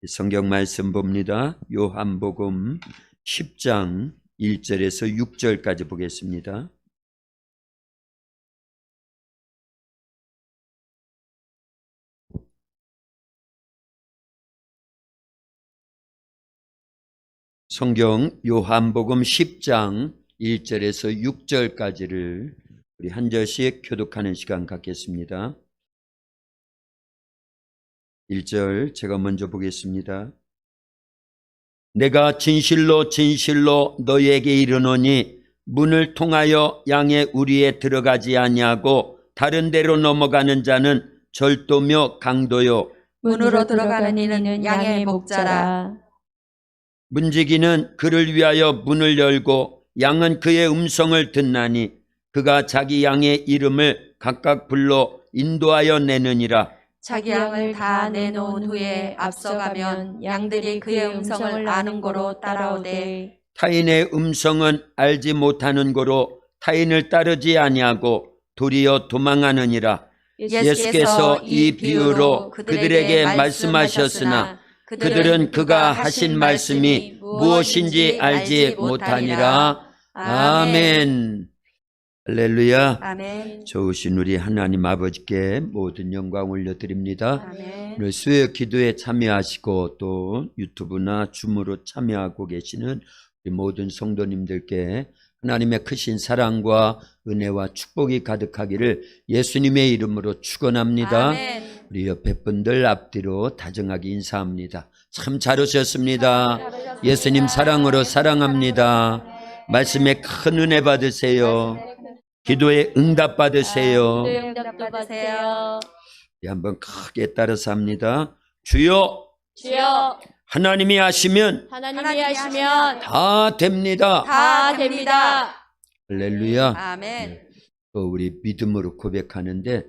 성경 말씀 봅니다. 요한복음 10장 1절에서 6절까지 보겠습니다. 성경 요한복음 10장 1절에서 6절까지를 우리 한 절씩 교독하는 시간 갖겠습니다. 1절 제가 먼저 보겠습니다. 내가 진실로 진실로 너희에게 이르노니 문을 통하여 양의 우리에 들어가지 아니하고 다른 데로 넘어가는 자는 절도며 강도요 문으로 들어가는 이는 양의 목자라. 문지기는 그를 위하여 문을 열고 양은 그의 음성을 듣나니 그가 자기 양의 이름을 각각 불러 인도하여 내느니라. 자기 양을 다 내놓은 후에 앞서가면 양들이 그의 음성을 아는 고로 따라오되 타인의 음성은 알지 못하는 고로 타인을 따르지 아니하고 도리어 도망하느니라. 예수께서 이 비유로 그들에게 말씀하셨으나 그들은 그가 하신 말씀이 무엇인지 알지 못하니라. 아멘. 할렐루야. 아멘. 좋으신 우리 하나님 아버지께 모든 영광 올려드립니다. 아멘. 오늘 수요 기도에 참여하시고 또 유튜브나 줌으로 참여하고 계시는 우리 모든 성도님들께 하나님의 크신 사랑과 은혜와 축복이 가득하기를 예수님의 이름으로 축원합니다. 아멘. 우리 옆에 분들 앞뒤로 다정하게 인사합니다. 참 잘 오셨습니다. 예수님 사랑으로 사랑합니다. 말씀에 큰 은혜 받으세요. 기도에 응답 받으세요. 응답도 받으세요. 한번 크게 따라서 합니다. 주여 주여 하나님이 하시면 하나님이 하시면 다 됩니다. 다 됩니다. 할렐루야. 아멘. 또 우리 믿음으로 고백하는데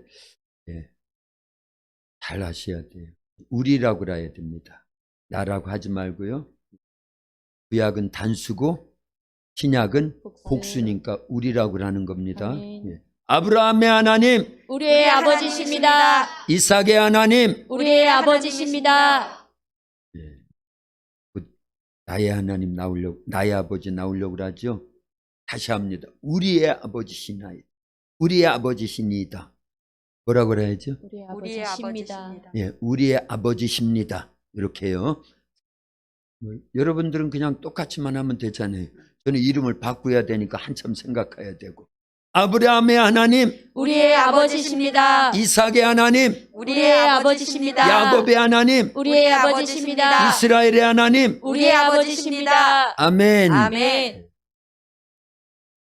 잘 하셔야 돼요. 우리라고 해야 됩니다. 나라고 하지 말고요. 구약은 단수고 신약은 복수니까 우리라고 하는 겁니다. 아브라함의 하나님, 우리의 아버지십니다. 이삭의 하나님, 우리의 아버지십니다. 나의 하나님 나오려고, 나의 아버지 나오려고 그러죠. 다시 합니다. 우리의 아버지시나이다. 우리의 아버지시니다. 뭐라고 그래야죠? 우리의 아버지십니다. 예, 우리의 아버지십니다. 이렇게요. 여러분들은 그냥 똑같이만 하면 되잖아요. 저는 이름을 바꿔야 되니까 한참 생각해야 되고. 아브라함의 하나님, 우리의 아버지십니다. 이삭의 하나님, 우리의 아버지십니다. 야곱의 하나님, 우리의 아버지십니다. 이스라엘의 하나님, 우리의 아버지십니다. 아멘. 아멘.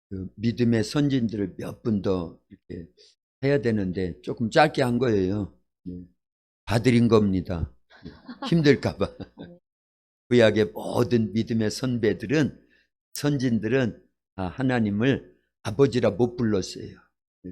그 믿음의 선진들을 몇 분 더 이렇게 해야 되는데 조금 짧게 한 거예요. 봐드린 겁니다. 힘들까봐. 구약의 모든 믿음의 선진들은 하나님을 아버지라 못 불렀어요.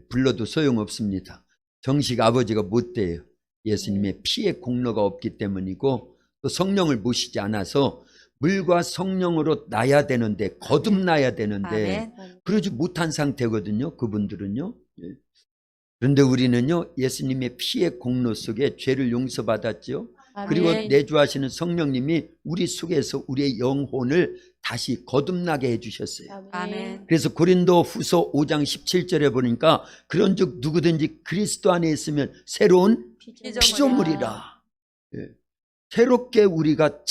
불러도 소용없습니다. 정식 아버지가 못 돼요. 예수님의 피의 공로가 없기 때문이고 또 성령을 모시지 않아서 물과 성령으로 나야 되는데 거듭나야 되는데 그러지 못한 상태거든요. 그분들은요. 그런데 우리는요 예수님의 피의 공로 속에 죄를 용서받았죠. 그리고 내주하시는 성령님이 우리 속에서 우리의 영혼을 다시 거듭나게 해주셨어요. 아멘. 그래서 고린도 후서 5장 17절에 보니까 그런즉 누구든지 그리스도 안에 있으면 새로운 피조물이라. 새롭게 우리가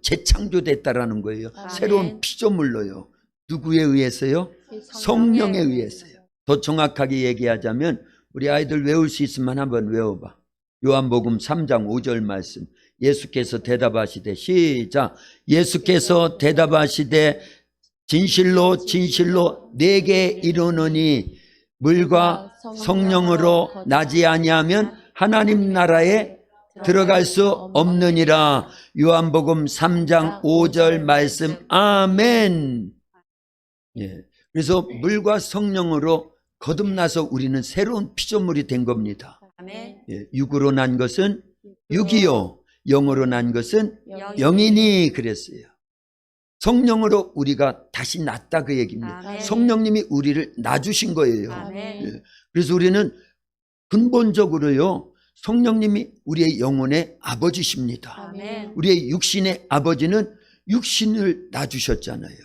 재창조됐다라는 거예요. 아멘. 새로운 피조물로요. 누구에 의해서요? 성령에 의해서요. 더 정확하게 얘기하자면 우리 아이들 외울 수 있으면 한번 외워봐. 요한복음 3장 5절 말씀. 예수께서 대답하시되 시작. 예수께서 대답하시되 진실로 진실로 내게 이르노니 물과 성령으로 나지 아니하면 하나님 나라에 들어갈 수 없느니라. 요한복음 3장 5절 말씀. 아멘. 그래서 물과 성령으로 거듭나서 우리는 새로운 피조물이 된 겁니다. 아멘. 육으로 난 것은 육이요, 영으로 난 것은 영이니 그랬어요. 성령으로 우리가 다시 났다 그 얘기입니다. 아멘. 성령님이 우리를 놔주신 거예요. 아멘. 그래서 우리는 근본적으로요 성령님이 우리의 영혼의 아버지십니다. 아멘. 우리의 육신의 아버지는 육신을 놔주셨잖아요.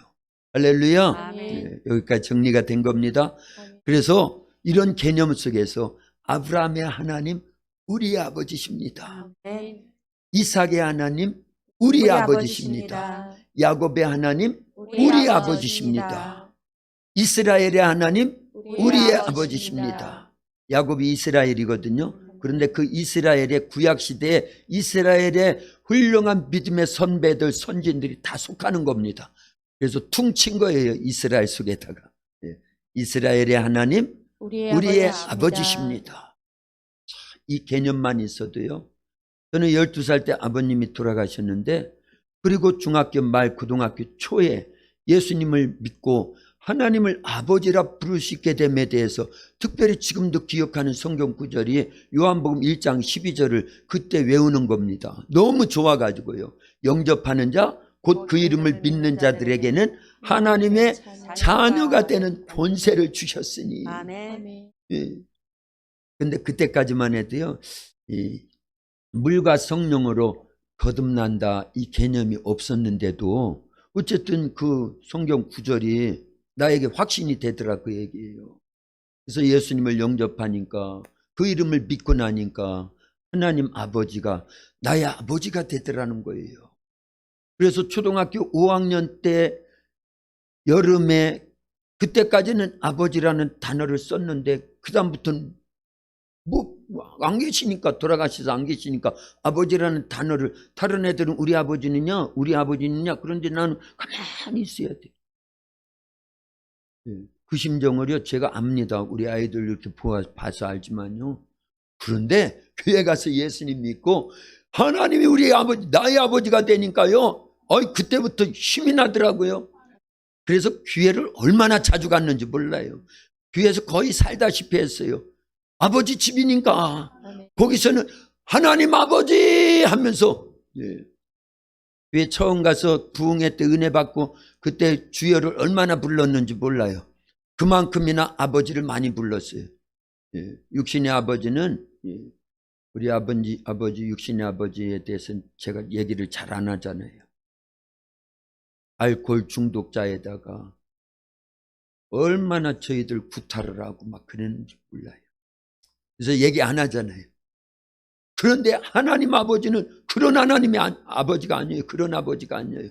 할렐루야. 아멘. 네, 여기까지 정리가 된 겁니다. 아멘. 그래서 이런 개념 속에서 아브라함의 하나님 우리의 아버지십니다. 아멘. 이삭의 하나님 우리의 아버지십니다. 야곱의 하나님 우리의 아버지십니다. 이스라엘의 하나님 우리의 아버지십니다. 야곱이 이스라엘이거든요. 그런데 그 이스라엘의 구약시대에 이스라엘의 훌륭한 믿음의 선배들 선진들이 다 속하는 겁니다. 그래서 퉁친 거예요. 이스라엘 속에다가. 예. 이스라엘의 하나님 우리의 아버지십니다. 이 개념만 있어도요. 저는 12살 때 아버님이 돌아가셨는데, 그리고 중학교 말 고등학교 초에 예수님을 믿고 하나님을 아버지라 부를 수 있게 됨에 대해서 특별히 지금도 기억하는 성경 구절이 요한복음 1장 12절을 그때 외우는 겁니다. 너무 좋아가지고요. 영접하는 자 곧 그 이름을 믿는 자들에게는 하나님의 자녀가 되는 권세를 주셨으니. 아멘. 예. 근데 그때까지만 해도요, 이 물과 성령으로 거듭난다 이 개념이 없었는데도 어쨌든 그 성경 구절이 나에게 확신이 되더라 그 얘기예요. 그래서 예수님을 영접하니까 그 이름을 믿고 나니까 하나님 아버지가 나의 아버지가 되더라는 거예요. 그래서 초등학교 5학년 때 여름에 그때까지는 아버지라는 단어를 썼는데 그 다음부터는 뭐 안 계시니까, 돌아가셔서 안 계시니까 아버지라는 단어를, 다른 애들은 우리 아버지느냐 우리 아버지느냐, 그런데 나는 가만히 있어야 돼. 그 심정을요 제가 압니다. 우리 아이들 이렇게 봐서 알지만요. 그런데 교회 가서 예수님 믿고 하나님이 우리 아버지, 나의 아버지가 되니까요, 그때부터 힘이 나더라고요. 그래서 교회를 얼마나 자주 갔는지 몰라요. 교회에서 거의 살다시피 했어요. 아버지 집이니까. 아멘. 거기서는 하나님 아버지 하면서, 교회 처음 가서 부흥회 때 은혜 받고 그때 주여를 얼마나 불렀는지 몰라요. 그만큼이나 아버지를 많이 불렀어요. 육신의 아버지는, 우리 아버지 육신의 아버지에 대해서는 제가 얘기를 잘 안 하잖아요. 알코올 중독자에다가 얼마나 저희들 구타를 하고 막 그랬는지 몰라요. 그래서 얘기 안 하잖아요. 그런데 하나님 아버지는 그런 하나님이 아버지가 아니에요. 그런 아버지가 아니에요.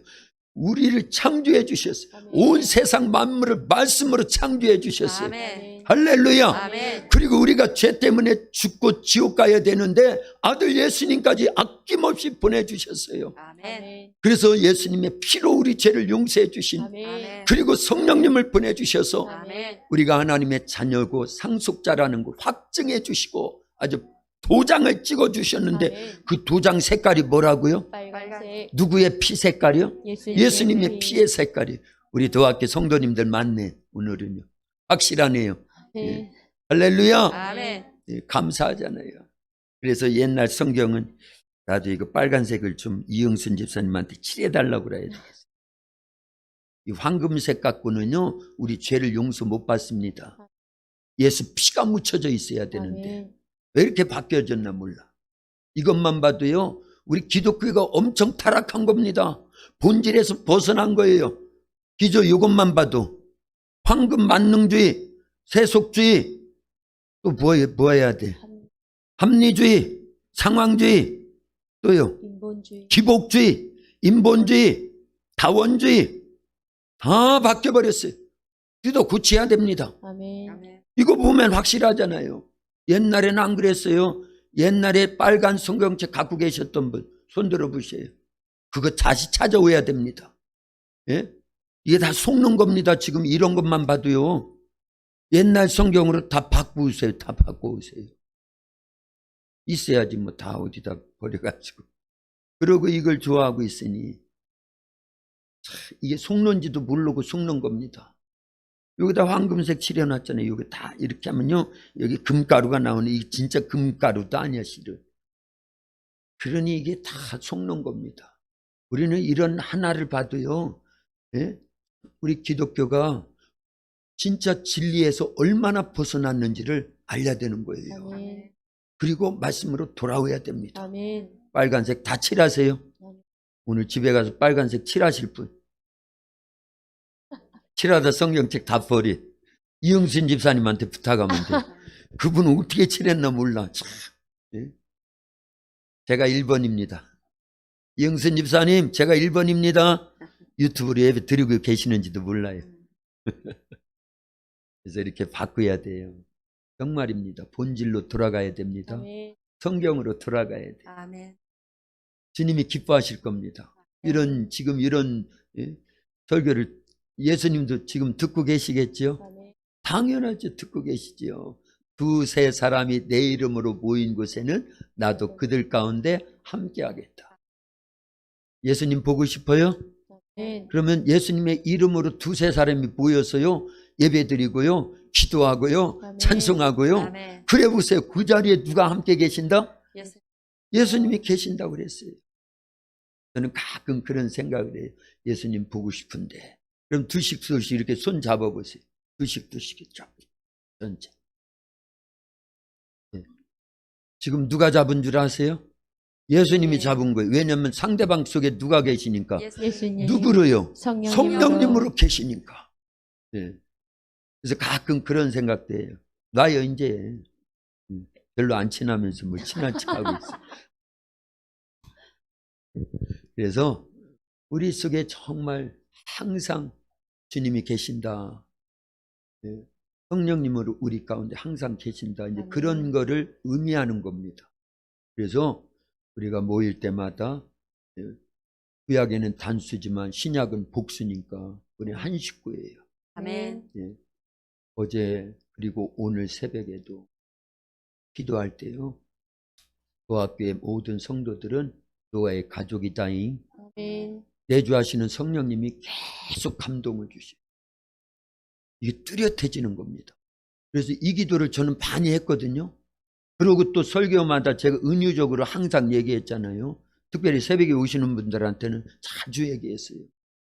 우리를 창조해 주셨어요. 아멘. 온 세상 만물을 말씀으로 창조해 주셨어요. 아멘. 할렐루야. 아멘. 그리고 우리가 죄 때문에 죽고 지옥 가야 되는데 아들 예수님까지 아낌없이 보내주셨어요. 아멘. 그래서 예수님의 피로 우리 죄를 용서해 주신, 아멘. 그리고 성령님을 보내주셔서 아멘. 우리가 하나님의 자녀고 상속자라는 걸 확증해 주시고 아주 도장을 찍어 주셨는데, 아멘. 그 도장 색깔이 뭐라고요? 빨간색. 누구의 피 색깔이요? 예수님의 피. 피의 색깔이. 우리 도학교 성도님들 많네 오늘은요. 확실하네요. 네. 할렐루야. 아멘. 감사하잖아요. 그래서 옛날 성경은 나도 이거 빨간색을 좀 이영순 집사님한테 칠해달라고 그래야 되겠어요. 이 황금색 갖고는요 우리 죄를 용서 못 받습니다. 예수 피가 묻혀져 있어야 되는데 아멘. 왜 이렇게 바뀌어졌나 몰라. 이것만 봐도요 우리 기독교가 엄청 타락한 겁니다. 본질에서 벗어난 거예요. 기저 이것만 봐도 황금 만능주의, 세속주의, 또 뭐 해야 돼? 합리주의, 상황주의, 또요 인본주의. 기복주의, 인본주의, 다원주의 다 바뀌어버렸어요. 기도 고쳐야 됩니다. 아멘. 아멘. 이거 보면 확실하잖아요. 옛날에는 안 그랬어요. 옛날에 빨간 성경책 갖고 계셨던 분 손 들어보세요. 그거 다시 찾아오야 됩니다. 예? 이게 다 속는 겁니다. 지금 이런 것만 봐도요. 옛날 성경으로 다 바꾸세요. 다 바꿔오세요. 있어야지 뭐 다 어디다 버려가지고. 그러고 이걸 좋아하고 있으니 이게 속는지도 모르고 속는 겁니다. 여기다 황금색 칠해놨잖아요. 여기 다 이렇게 하면요 여기 금가루가 나오네. 이게 진짜 금가루도 아니야 실은. 그러니 이게 다 속는 겁니다. 우리는 이런 하나를 봐도요, 예? 우리 기독교가 진짜 진리에서 얼마나 벗어났는지를 알려야 되는 거예요. 아멘. 그리고 말씀으로 돌아와야 됩니다. 아멘. 빨간색 다 칠하세요. 오늘 집에 가서 빨간색 칠하실 분. 칠하다 성경책 다 버리. 이영순 집사님한테 부탁하면 돼. 그분은 어떻게 칠했나 몰라. 참. 예? 제가 1번입니다. 이영순 집사님, 제가 1번입니다. 유튜브로 예배 드리고 계시는지도 몰라요. 그래서 이렇게 바꿔야 돼요. 정말입니다. 본질로 돌아가야 됩니다. 아멘. 성경으로 돌아가야 돼요. 아멘. 주님이 기뻐하실 겁니다. 지금 이런 설교를 예수님도 지금 듣고 계시겠죠? 아멘. 당연하죠. 듣고 계시죠. 두세 사람이 내 이름으로 모인 곳에는 나도 그들 가운데 함께하겠다. 예수님 보고 싶어요? 아멘. 그러면 예수님의 이름으로 두세 사람이 모여서요, 예배드리고요, 기도하고요, 아멘. 찬송하고요. 아멘. 그래 보세요. 그 자리에 누가 함께 계신다? 예수. 예수님이 계신다고 그랬어요. 저는 가끔 그런 생각을 해요. 예수님 보고 싶은데. 그럼 두씩 이렇게 손 잡아보세요. 두씩 쫙. 전체. 네. 지금 누가 잡은 줄 아세요? 예수님이 네. 잡은 거예요. 왜냐하면 상대방 속에 누가 계시니까. 예수님. 누구로요? 성령님으로. 성령님으로 계시니까. 네. 그래서 가끔 그런 생각도 해요. 놔요 이제. 별로 안 친하면서 뭐 친한 척하고 있어. 그래서 우리 속에 정말 항상 주님이 계신다. 네. 성령님으로 우리 가운데 항상 계신다. 이제 그런 거를 의미하는 겁니다. 그래서 우리가 모일 때마다 구약에는 단수지만 신약은 복수니까 우리 한 식구예요. 아멘. 예. 어제 그리고 오늘 새벽에도 기도할 때요. 노아교회 모든 성도들은 노아의 가족이다잉. 아멘. 내주하시는 성령님이 계속 감동을 주시고 이게 뚜렷해지는 겁니다. 그래서 이 기도를 저는 많이 했거든요. 그리고 또 설교마다 제가 은유적으로 항상 얘기했잖아요. 특별히 새벽에 오시는 분들한테는 자주 얘기했어요.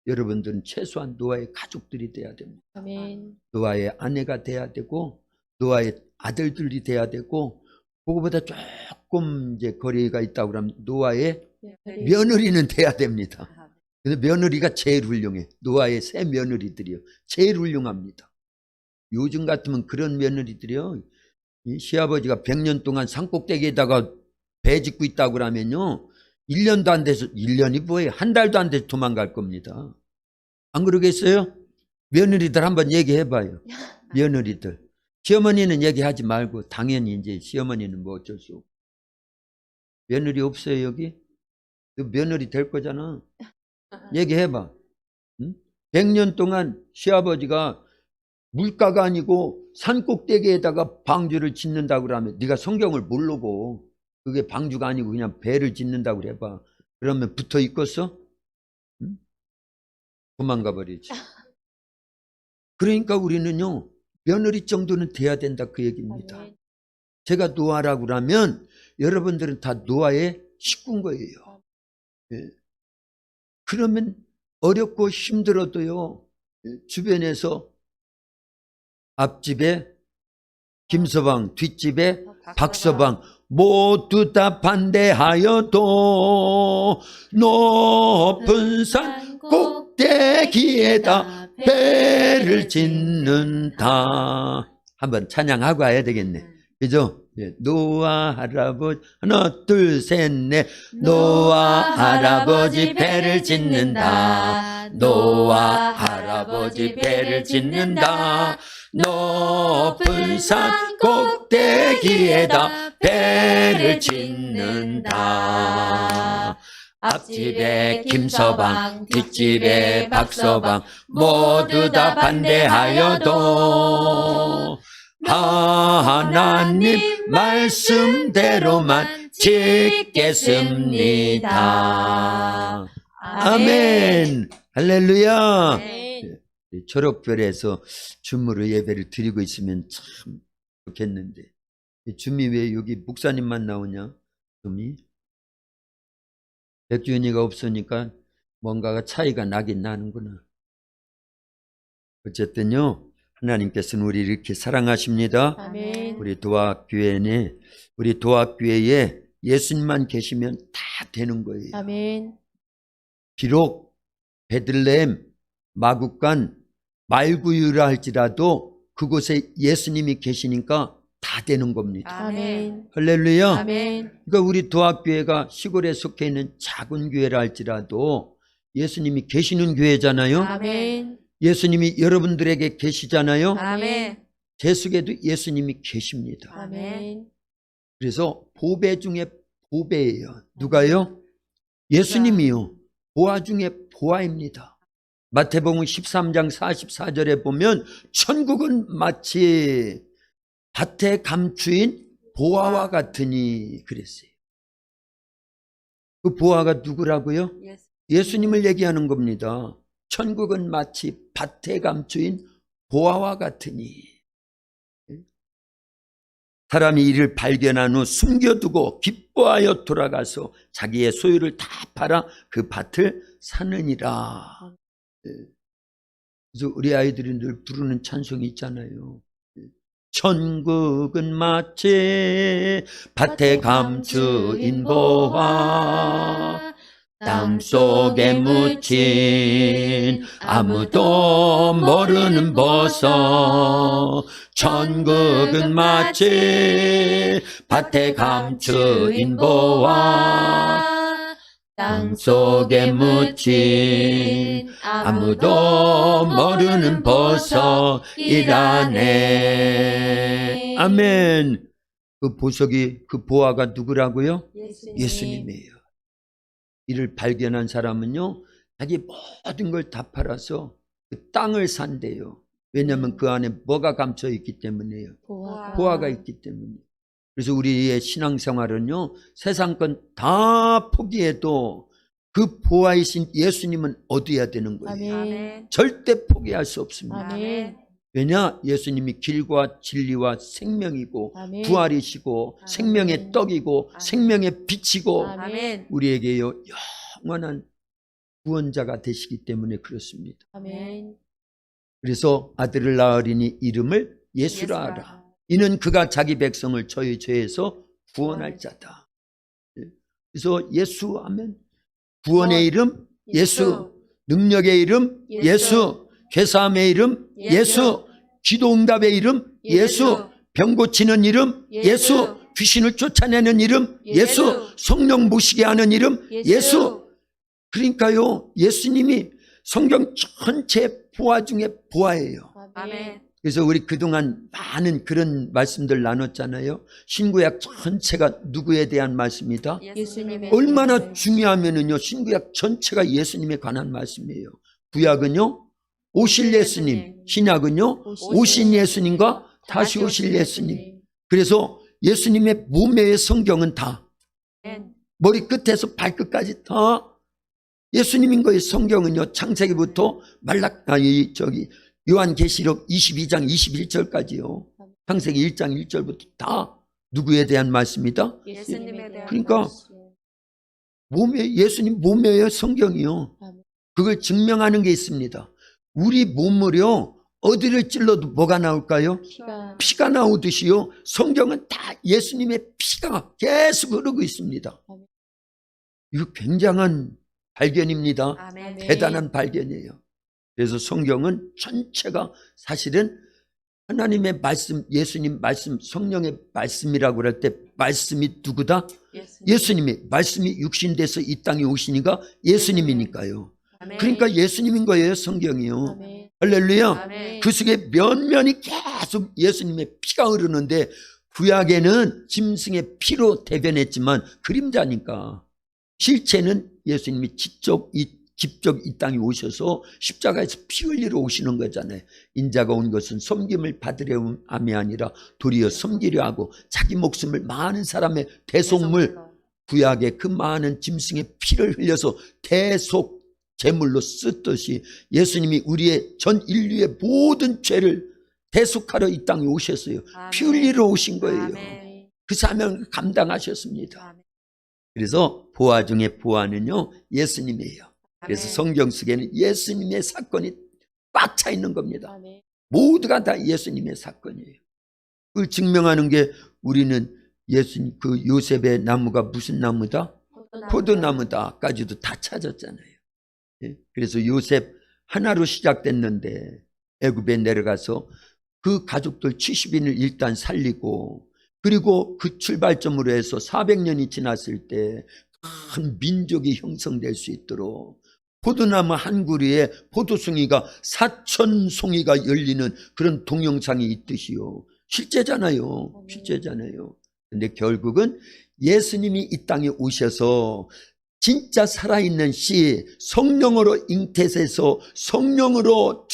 여러분들은 최소한 노아의 가족들이 돼야 됩니다. 아멘. 노아의 아내가 돼야 되고 노아의 아들들이 돼야 되고 그거보다 조금 이제 거리가 있다고 그러면 노아의 며느리는 돼야 됩니다. 근데 며느리가 제일 훌륭해. 노아의 새 며느리들이요. 제일 훌륭합니다. 요즘 같으면 그런 며느리들이요. 이 시아버지가 100년 동안 산꼭대기에다가 배 짓고 있다고 그러면요. 1년도 안 돼서, 1년이 뭐예요? 한 달도 안 돼서 도망갈 겁니다. 안 그러겠어요? 며느리들 한번 얘기해봐요. 며느리들. 시어머니는 얘기하지 말고 당연히 이제 시어머니는 뭐 어쩔 수 없고. 며느리 없어요 여기? 너 며느리 될 거잖아. 얘기해봐. 응? 100년 동안 시아버지가 물가가 아니고 산꼭대기에다가 방주를 짓는다고 그러면 네가 성경을 모르고 그게 방주가 아니고 그냥 배를 짓는다고 그래봐. 그러면 붙어 있겠어? 응? 도망가 버리지. 그러니까 우리는요. 며느리 정도는 돼야 된다 그 얘기입니다. 아멘. 제가 노아라고 그러면 여러분들은 다 노아의 식구인 거예요. 예. 그러면 어렵고 힘들어도요. 주변에서 앞집에 김서방, 뒷집에 박서방 모두 다 반대하여도 높은 산 꼭대기에다 배를 짓는다. 한번 찬양하고 와야 되겠네. 그죠? 예, 노아 할아버지 하나 둘 셋 넷 노아 할아버지 배를 짓는다. 노아 할아버지 배를 짓는다. 높은 산 꼭대기에다 배를 짓는다. 앞집에 김서방, 뒷집에 박서방 모두 다 반대하여도 하나님 말씀대로만 짓겠습니다. 아멘. 할렐루야. 아멘. 초록별에서 줌으로 예배를 드리고 있으면 참 좋겠는데 줌이 왜 여기 목사님만 나오냐? 줌이 백주연이가 없으니까 뭔가가 차이가 나긴 나는구나. 어쨌든요 하나님께서는 우리를 이렇게 사랑하십니다. 아멘. 우리 도합교회에 예수님만 계시면 다 되는 거예요. 아멘. 비록 베들레헴, 마국간, 말구유라 할지라도 그곳에 예수님이 계시니까 다 되는 겁니다. 아멘. 할렐루야. 아멘. 그러니까 우리 도합교회가 시골에 속해 있는 작은 교회라 할지라도 예수님이 계시는 교회잖아요. 아멘. 예수님이 여러분들에게 계시잖아요. 아멘. 제 속에도 예수님이 계십니다. 아멘. 그래서 보배 중에 보배예요. 누가요? 예수님이요. 보아 중에 보아입니다. 마태복음 13장 44절에 보면 천국은 마치 밭에 감추인 보아와 같으니 그랬어요. 그 보아가 누구라고요? 예수님을 얘기하는 겁니다. 천국은 마치 밭에 감추인 보아와 같으니. 사람이 이를 발견한 후 숨겨두고 기뻐하여 돌아가서 자기의 소유를 다 팔아 그 밭을 사느니라. 그래서 우리 아이들이 늘 부르는 찬송이 있잖아요. 천국은 마치 밭에 감추인 보아, 땅속에 묻힌 아무도 모르는 버섯. 천국은 마치 밭에 감추인 보아, 땅속에 묻힌 아무도 모르는 버섯이라네. 아멘. 그 보석이, 그 보아가 누구라고요? 예수님이에요. 이를 발견한 사람은요, 자기 모든 걸 다 팔아서 그 땅을 산대요. 왜냐하면 그 안에 뭐가 감춰 있기 때문이에요. 보아가 있기 때문에. 그래서 우리의 신앙생활은요, 세상 건 다 포기해도 그 보아이신 예수님은 얻어야 되는 거예요. 아멘. 절대 포기할 수 없습니다. 아멘. 왜냐? 예수님이 길과 진리와 생명이고 아멘. 부활이시고 아멘. 생명의 떡이고 아멘. 생명의 빛이고 아멘. 우리에게요 영원한 구원자가 되시기 때문에 그렇습니다. 아멘. 그래서 아들을 낳으리니 이름을 예수라 하라. 이는 그가 자기 백성을 저희 죄에서 구원할 자다. 그래서 예수 하면 구원의 이름 예수, 능력의 이름 예수, 괴사함의 이름 예수, 기도응답의 이름 예수, 병 고치는 이름 예수, 귀신을 쫓아내는 이름 예수, 성령 모시게 하는 이름 예수. 그러니까요, 예수님이 성경 전체 보아 중에 보아예요. 아멘. 그래서 우리 그동안 많은 그런 말씀들 나눴잖아요. 신구약 전체가 누구에 대한 말씀이다? 예수님의 얼마나 중요하면은요, 신구약 전체가 예수님에 관한 말씀이에요. 구약은요, 오실 예수님, 신약은요, 오신 예수님과 다시 오실 예수님. 그래서 예수님의 몸의 성경은 다 머리 끝에서 발끝까지 다 예수님인 거예요. 성경은요, 창세기부터 요한계시록 22장 21절까지요. 창세기 1장 1절부터 다 누구에 대한 말씀이다? 예수님에 대한 그러니까 예수님 몸의 성경이요. 그걸 증명하는 게 있습니다. 우리 몸을요, 어디를 찔러도 뭐가 나올까요? 피가 나오듯이요. 성경은 다 예수님의 피가 계속 흐르고 있습니다. 이거 굉장한 발견입니다. 아멘. 대단한 발견이에요. 그래서 성경은 전체가 사실은 하나님의 말씀, 예수님 말씀, 성령의 말씀이라고 할 때 말씀이 누구다? 예수님이. 말씀이 육신돼서 이 땅에 오시니까 예수님이니까요. 아멘. 그러니까 예수님인 거예요, 성경이요. 아멘. 할렐루야. 아멘. 그 속에 면면이 계속 예수님의 피가 흐르는데 구약에는 짐승의 피로 대변했지만 그림자니까, 실체는 예수님이 직접 이 땅에 오셔서 십자가에서 피 흘리러 오시는 거잖아요. 인자가 온 것은 섬김을 받으려 함이 아니라 도리어 섬기려 하고 자기 목숨을 많은 사람의 대속물, 구약의 그 많은 짐승의 피를 흘려서 대속 제물로 쓰듯이 예수님이 우리의 전 인류의 모든 죄를 대속하러 이 땅에 오셨어요. 아멘. 피 흘리러 오신 거예요. 아멘. 그 사명을 감당하셨습니다. 아멘. 그래서 보아 중에 보아는요, 예수님이에요. 그래서 아멘. 성경 속에는 예수님의 사건이 꽉 차 있는 겁니다. 아멘. 모두가 다 예수님의 사건이에요. 그걸 증명하는 게 우리는 예수님 그 요셉의 나무가 무슨 나무다? 포도나무다까지도 다 찾았잖아요. 예? 그래서 요셉 하나로 시작됐는데 애굽에 내려가서 그 가족들 70인을 일단 살리고, 그리고 그 출발점으로 해서 400년이 지났을 때 큰 민족이 형성될 수 있도록 포도나무 한 그루에 포도송이가 4,000송이가 열리는 그런 동영상이 있듯이요. 실제잖아요. 실제잖아요. 근데 결국은 예수님이 이 땅에 오셔서 진짜 살아있는 씨, 성령으로 잉태해서 성령으로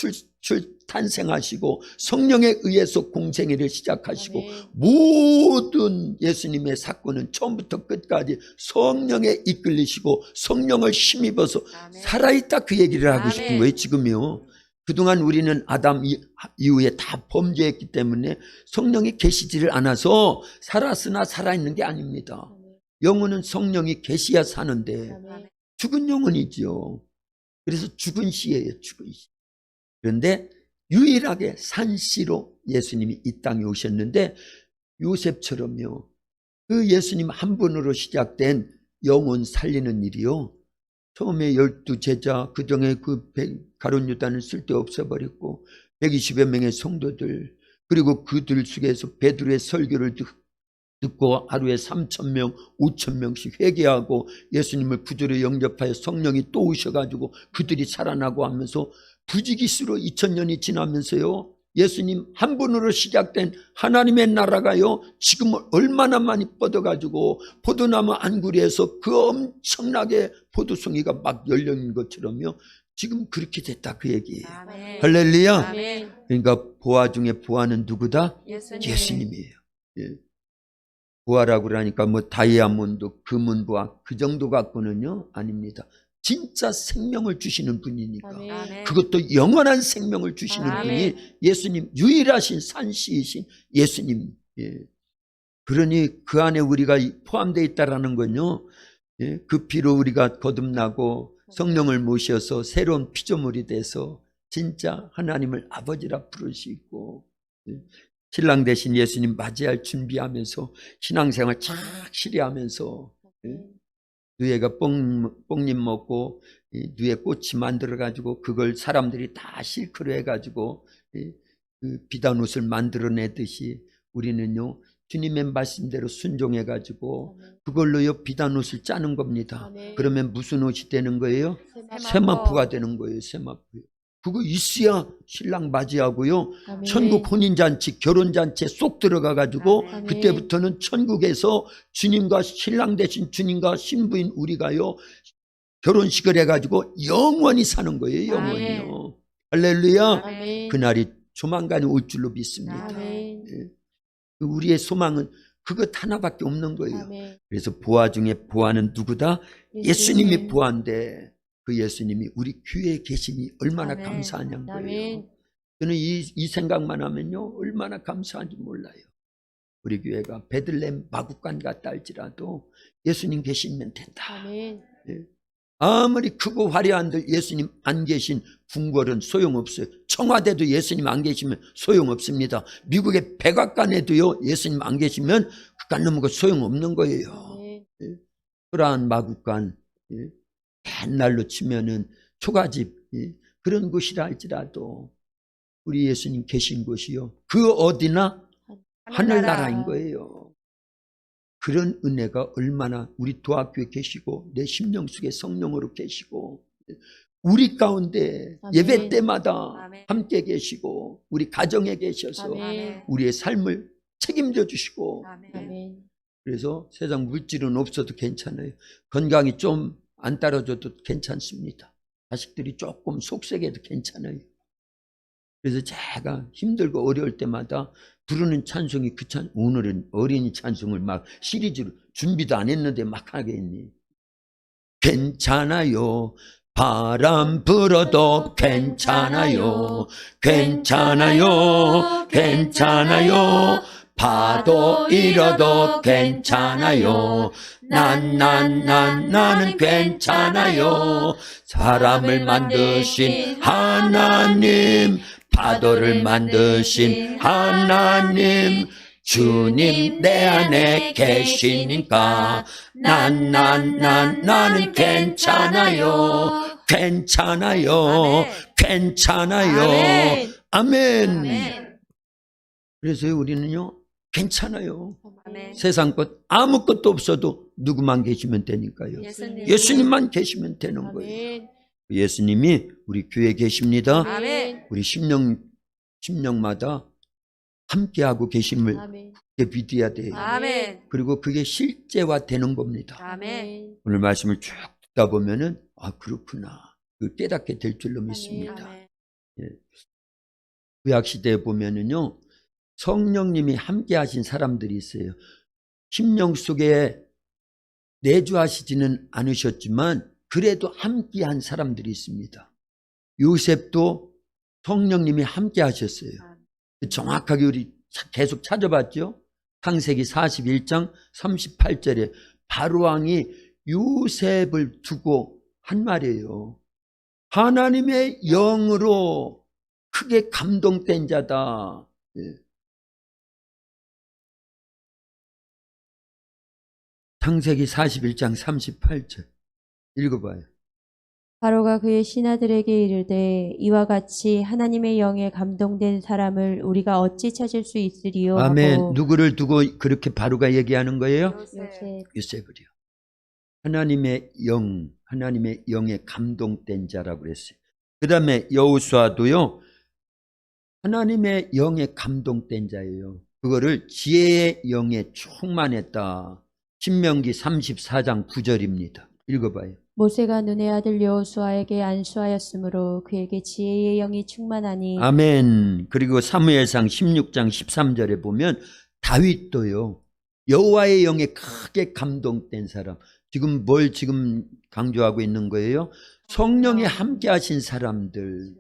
탄생하시고 성령에 의해서 공생애를 시작하시고, 아멘. 모든 예수님의 사건은 처음부터 끝까지 성령에 이끌리시고 성령을 힘입어서 아멘. 살아있다, 그 얘기를 하고 아멘. 싶은 거예요. 지금요. 그동안 우리는 아담 이후에 다 범죄했기 때문에 성령이 계시지를 않아서 살았으나 살아있는 게 아닙니다. 영혼은 성령이 계시야 사는데 아멘. 죽은 영혼이죠. 그래서 죽은 씨예요. 죽은 씨. 그런데 유일하게 산씨로 예수님이 이 땅에 오셨는데, 요셉처럼요, 그 예수님 한 분으로 시작된 영혼 살리는 일이요, 처음에 12제자, 그중에 그 가룟 유다는 쓸데없어 버렸고 120여 명의 성도들, 그리고 그들 속에서 베드로의 설교를 듣고 하루에 3,000명, 5,000명씩 회개하고 예수님을 구주로 영접하여 성령이 또 오셔가지고 그들이 살아나고 하면서 부지기수로 2000년이 지나면서요, 예수님 한 분으로 시작된 하나님의 나라가요, 지금 얼마나 많이 뻗어가지고 포도나무 안구리에서 그 엄청나게 포도송이가 막 열린 것처럼요, 지금 그렇게 됐다, 그 얘기예요. 아멘. 할렐루야. 아멘. 그러니까 보아 중에 보아는 누구다? 예수님. 예수님이에요. 예. 보아라고 그러니까 뭐 다이아몬드, 금은 보아, 그 정도 갖고는요 아닙니다. 진짜 생명을 주시는 분이니까. 아멘. 그것도 영원한 생명을 주시는 아멘. 분이 예수님, 유일하신 산씨이신 예수님. 예. 그러니 그 안에 우리가 포함되어 있다라는 건요, 예. 그 피로 우리가 거듭나고 성령을 모셔서 새로운 피조물이 돼서 진짜 하나님을 아버지라 부르시고, 예. 신랑 대신 예수님 맞이할 준비하면서 신앙생활 착실히 하면서, 예. 누에가 뽕잎 먹고 누에 꽃이 만들어가지고 그걸 사람들이 다 실크로 해가지고 그 비단옷을 만들어내듯이 우리는요 주님의 말씀대로 순종해가지고 그걸로요 비단옷을 짜는 겁니다. 아멘. 그러면 무슨 옷이 되는 거예요? 세마포. 세마포가 되는 거예요. 세마포. 그거 있어야 신랑 맞이하고요, 아멘. 천국 혼인잔치, 결혼잔치에 쏙 들어가가지고 아멘. 그때부터는 천국에서 주님과 신랑 대신 주님과 신부인 우리가요 결혼식을 해가지고 영원히 사는 거예요. 영원히요. 할렐루야. 아멘. 그날이 조만간에 올 줄로 믿습니다. 아멘. 예. 우리의 소망은 그것 하나밖에 없는 거예요. 아멘. 그래서 보아 중에 보아는 누구다? 예수님이 보아인데 그 예수님이 우리 교회에 계시니 얼마나 아멘. 감사하냐는 거예요. 아멘. 저는 이 생각만 하면요 얼마나 감사한지 몰라요. 우리 교회가 베들레헴 마구간 같다 할지라도 예수님 계시면 된다. 아멘. 예. 아무리 크고 화려한들 예수님 안 계신 궁궐은 소용없어요. 청와대도 예수님 안 계시면 소용없습니다. 미국의 백악관에도요 예수님 안 계시면 그간 넘은 거 소용없는 거예요. 아멘. 예. 그러한 마구간, 예. 옛날로 치면은 초가집, 예. 그런 곳이라 할지라도 우리 예수님 계신 곳이요 그 어디나 하늘나라인 거예요. 그런 은혜가 얼마나 우리 도학교에 계시고 내 심령 속에 성령으로 계시고 우리 가운데 아멘. 예배 때마다 아멘. 함께 계시고 우리 가정에 계셔서 아멘. 우리의 삶을 책임져 주시고, 아멘. 예. 그래서 세상 물질은 없어도 괜찮아요. 건강이 좀 안 따라줘도 괜찮습니다. 자식들이 조금 속색해도 괜찮아요. 그래서 제가 힘들고 어려울 때마다 부르는 찬송이 오늘은 어린이 찬송을 막 시리즈로 준비도 안 했는데 막 하겠니. 괜찮아요. 바람 불어도 괜찮아요. 괜찮아요. 괜찮아요. 파도 일어도 괜찮아요. 나는 괜찮아요. 사람을 만드신 하나님 파도를 만드신 하나님 주님 내 안에 계시니까 나는 괜찮아요. 괜찮아요. 괜찮아요. 아멘. 아멘. 그래서 우리는요 괜찮아요. 아멘. 세상 것 아무것도 없어도 누구만 계시면 되니까요. 예수님만 계시면 되는 거예요. 아멘. 예수님이 우리 교회에 계십니다. 아멘. 우리 심령마다 함께하고 계심을 아멘. 믿어야 돼요. 아멘. 그리고 그게 실제화되는 겁니다. 아멘. 오늘 말씀을 쭉 듣다 보면은 그렇구나. 그걸 깨닫게 될 줄로 믿습니다. 아멘. 구약 시대에 보면은요 성령님이 함께하신 사람들이 있어요. 심령 속에 내주하시지는 않으셨지만 그래도 함께한 사람들이 있습니다. 요셉도 성령님이 함께하셨어요. 정확하게 우리 계속 찾아봤죠. 창세기 41장 38절에 바로왕이 요셉을 두고 한 말이에요. 하나님의 영으로 크게 감동된 자다. 창세기 41장 38절 읽어봐요. 바로가 그의 신하들에게 이르되 이와 같이 하나님의 영에 감동된 사람을 우리가 어찌 찾을 수 있으리요 아멘. 하고 누구를 두고 그렇게 바로가 얘기하는 거예요? 요셉 요셉을요. 하나님의 영에 감동된 자라고 그랬어요. 그 다음에 여호수아도요. 하나님의 영에 감동된 자예요. 그거를 지혜의 영에 충만했다. 신명기 34장 9절입니다. 읽어봐요. 모세가 눈의 아들 여호수아에게 안수하였으므로 그에게 지혜의 영이 충만하니 아멘. 그리고 사무엘상 16장 13절에 보면 다윗도요. 여호와의 영에 크게 감동된 사람. 지금 뭘 강조하고 있는 거예요? 성령에 함께 하신 사람들.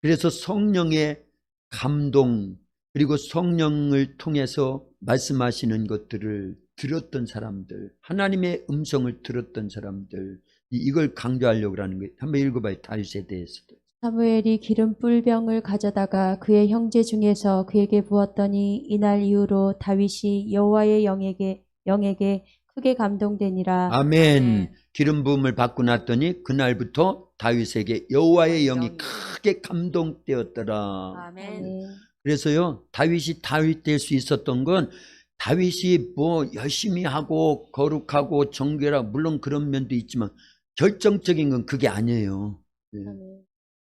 그래서 성령의 감동 그리고 성령을 통해서 말씀하시는 것들을 들었던 사람들, 하나님의 음성을 들었던 사람들, 이걸 강조하려고 하는 거예요. 한번 읽어봐요. 다윗에 대해서도. 사무엘이 기름 뿔병을 가져다가 그의 형제 중에서 그에게 부었더니 이날 이후로 다윗이 여호와의 영에게 크게 감동되니라. 아멘. 기름 부음을 받고 났더니 그날부터 다윗에게 여호와의 영이 크게 감동되었더라. 아멘. 그래서요, 다윗이 다윗 될 수 있었던 건 다윗이 뭐 열심히 하고 거룩하고 정결하고 물론 그런 면도 있지만 결정적인 건 그게 아니에요.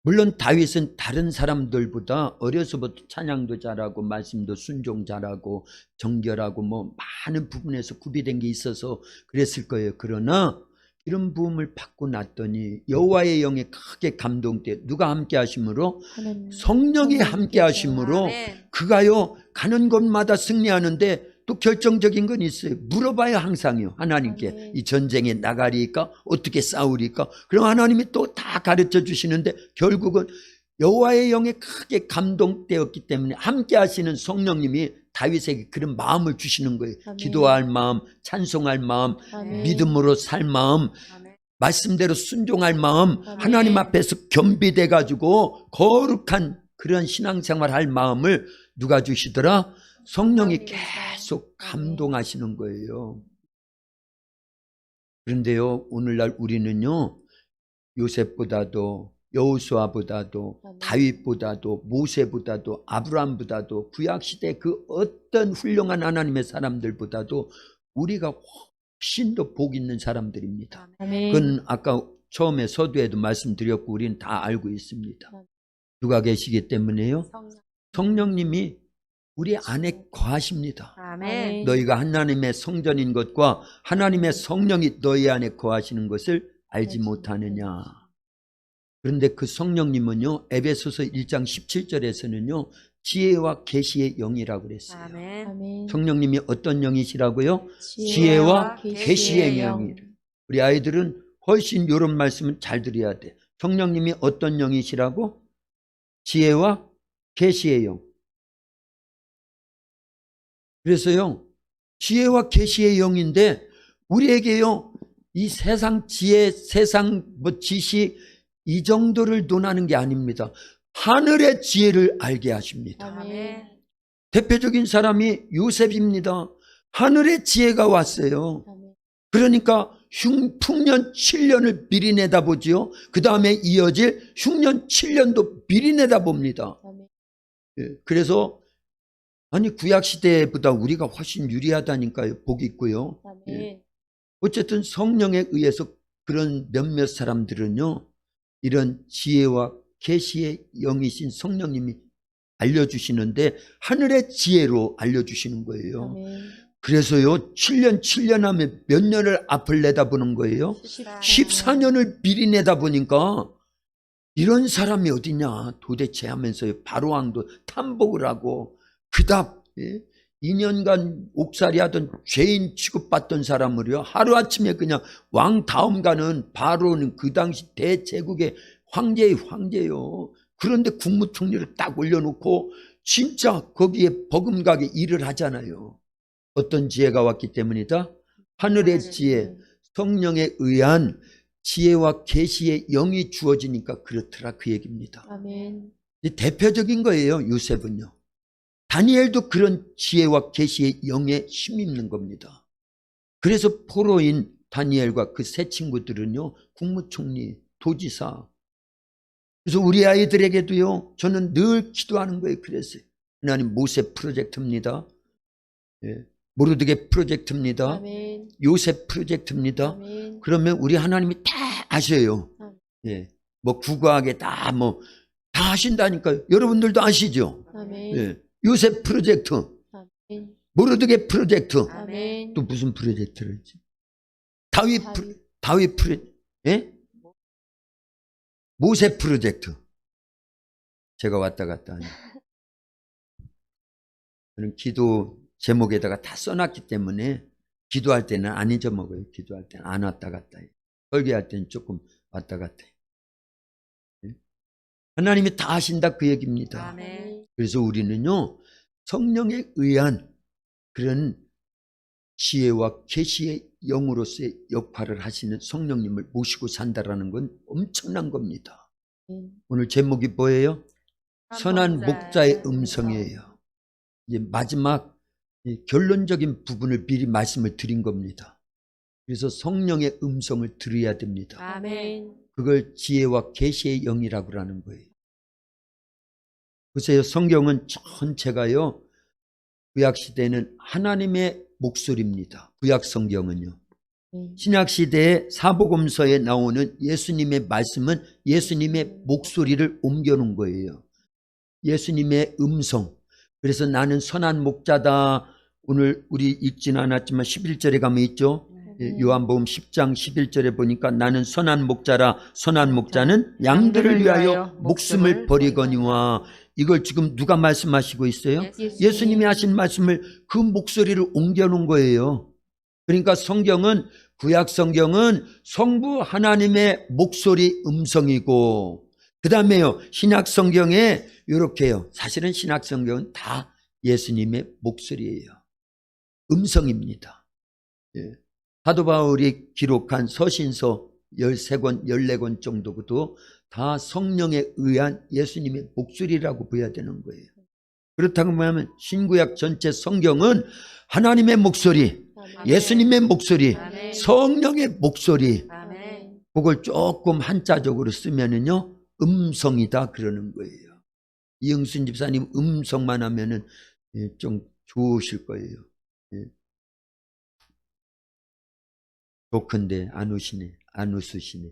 물론 다윗은 다른 사람들보다 어려서부터 찬양도 잘하고 말씀도 순종 잘하고 정결하고 뭐 많은 부분에서 구비된 게 있어서 그랬을 거예요. 그러나 이런 부음을 받고 났더니 여호와의 영에 크게 감동돼. 누가 함께 하심으로? 성령이 함께 하심으로 그가요 가는 곳마다 승리하는데 또 결정적인 건 있어요. 물어봐요. 항상요. 하나님께 이 전쟁에 나가리까 어떻게 싸우리까. 그럼 하나님이 또 다 가르쳐 주시는데 결국은 여호와의 영에 크게 감동되었기 때문에 함께 하시는 성령님이 다윗에게 그런 마음을 주시는 거예요. 아멘. 기도할 마음, 찬송할 마음, 아멘. 믿음으로 살 마음, 아멘. 말씀대로 순종할 마음, 아멘. 하나님 앞에서 겸비돼 가지고 거룩한 그런 신앙생활 할 마음을 누가 주시더라? 성령이 계속 감동하시는 거예요. 그런데요, 오늘날 우리는요, 요셉보다도 여호수아보다도 다윗보다도 모세보다도 아브라함보다도 구약시대 그 어떤 훌륭한 하나님의 사람들보다도 우리가 훨씬 더 복 있는 사람들입니다. 아멘. 그건 아까 처음에 서두에도 말씀드렸고 우리는 다 알고 있습니다. 누가 계시기 때문에요? 성령님이 우리 안에 거하십니다. 아멘. 너희가 하나님의 성전인 것과 하나님의 성령이 너희 안에 거하시는 것을 알지 못하느냐. 그런데 그 성령님은요, 에베소서 1장 17절에서는요 지혜와 계시의 영이라고 그랬어요. 아멘. 아멘. 성령님이 어떤 영이시라고요? 지혜와 계시의 영이. 우리 아이들은 훨씬 이런 말씀은 잘 들어야 돼. 성령님이 어떤 영이시라고? 지혜와 계시의 영. 그래서요, 지혜와 계시의 영인데 우리에게요, 이 세상 지혜, 세상 지시 이 정도를 논하는 게 아닙니다. 하늘의 지혜를 알게 하십니다. 아멘. 대표적인 사람이 요셉입니다. 하늘의 지혜가 왔어요. 그러니까 풍년 7년을 미리 내다보지요. 그 다음에 이어질 흉년 7년도 미리 내다봅니다. 예, 그래서 아니 구약시대보다 우리가 훨씬 유리하다니까요. 복이 있고요. 예. 어쨌든 성령에 의해서 그런 몇몇 사람들은요, 이런 지혜와 계시의 영이신 성령님이 알려주시는데 하늘의 지혜로 알려주시는 거예요. 그래서요 7년 하면 몇 년을 앞을 내다보는 거예요? 14년을 미리 내다보니까 이런 사람이 어디냐 도대체 하면서요, 바로왕도 탐복을 하고 그답 2년간 옥살이 하던 죄인 취급받던 사람을요 하루아침에 그냥 왕 다음 가는 바로는 그 당시 대제국의 황제의 황제요. 그런데 국무총리를 딱 올려놓고 진짜 거기에 버금가게 일을 하잖아요. 어떤 지혜가 왔기 때문이다? 하늘의 지혜, 성령에 의한 지혜와 계시의 영이 주어지니까 그렇더라 그 얘기입니다. 아멘. 대표적인 거예요. 요셉은요. 다니엘도 그런 지혜와 계시의 영에 힘입는 겁니다. 그래서 포로인 다니엘과 그 세 친구들은요 국무총리, 도지사. 그래서 우리 아이들에게도요 저는 늘 기도하는 거예요. 그랬어요. 하나님 모세 프로젝트입니다. 예. 모르드게 프로젝트입니다. 아멘. 요셉 프로젝트입니다. 아멘. 그러면 우리 하나님이 다 아셔요. 예. 뭐 국어하게 다 하신다니까요. 여러분들도 아시죠? 아멘. 예. 요셉 프로젝트, 아멘. 모르드게 프로젝트, 아멘. 또 무슨 프로젝트를 했지? 다윗 프로젝트, 예? 모세 프로젝트. 제가 왔다 갔다 하니. 저는 기도 제목에다가 다 써놨기 때문에 기도할 때는 안 잊어먹어요. 기도할 때는 안 왔다 갔다 해요. 설교할 때는 조금 왔다 갔다 해요. 예? 하나님이 다 하신다 그 얘기입니다. 아멘. 그래서 우리는요 성령에 의한 그런 지혜와 계시의 영으로서의 역할을 하시는 성령님을 모시고 산다라는 건 엄청난 겁니다. 오늘 제목이 뭐예요? 선한 목자의 음성이에요. 이제 마지막 결론적인 부분을 미리 말씀을 드린 겁니다. 그래서 성령의 음성을 들어야 됩니다. 아멘. 그걸 지혜와 계시의 영이라고 하는 거예요. 보세요. 성경은 전체가요 구약시대는 하나님의 목소리입니다. 구약 성경은요. 신약시대의 사복음서에 나오는 예수님의 말씀은 예수님의 목소리를 옮겨놓은 거예요. 예수님의 음성. 그래서 나는 선한 목자다. 오늘 우리 읽지는 않았지만 11절에 가면 있죠. 요한복음 10장 11절에 보니까 나는 선한 목자라. 선한 목자는 양들을 위하여 목숨을 버리거니와. 이걸 지금 누가 말씀하시고 있어요? 예수님이 하신 말씀을 그 목소리를 옮겨놓은 거예요. 그러니까 성경은 구약 성경은 성부 하나님의 목소리 음성이고 그 다음에요 신약 성경에 이렇게요. 사실은 신약 성경은 다 예수님의 목소리예요. 음성입니다. 예. 사도 바울이 기록한 서신서 13권, 14권 정도도 다 성령에 의한 예수님의 목소리라고 봐야 되는 거예요. 그렇다고 하면 신구약 전체 성경은 하나님의 목소리, 예수님의 목소리, 아멘. 성령의 목소리, 아멘. 그걸 조금 한자적으로 쓰면은요 음성이다 그러는 거예요. 이영순 집사님 음성만 하면은 좀 좋으실 거예요. 좋건데 안 오시네, 안 웃으시네.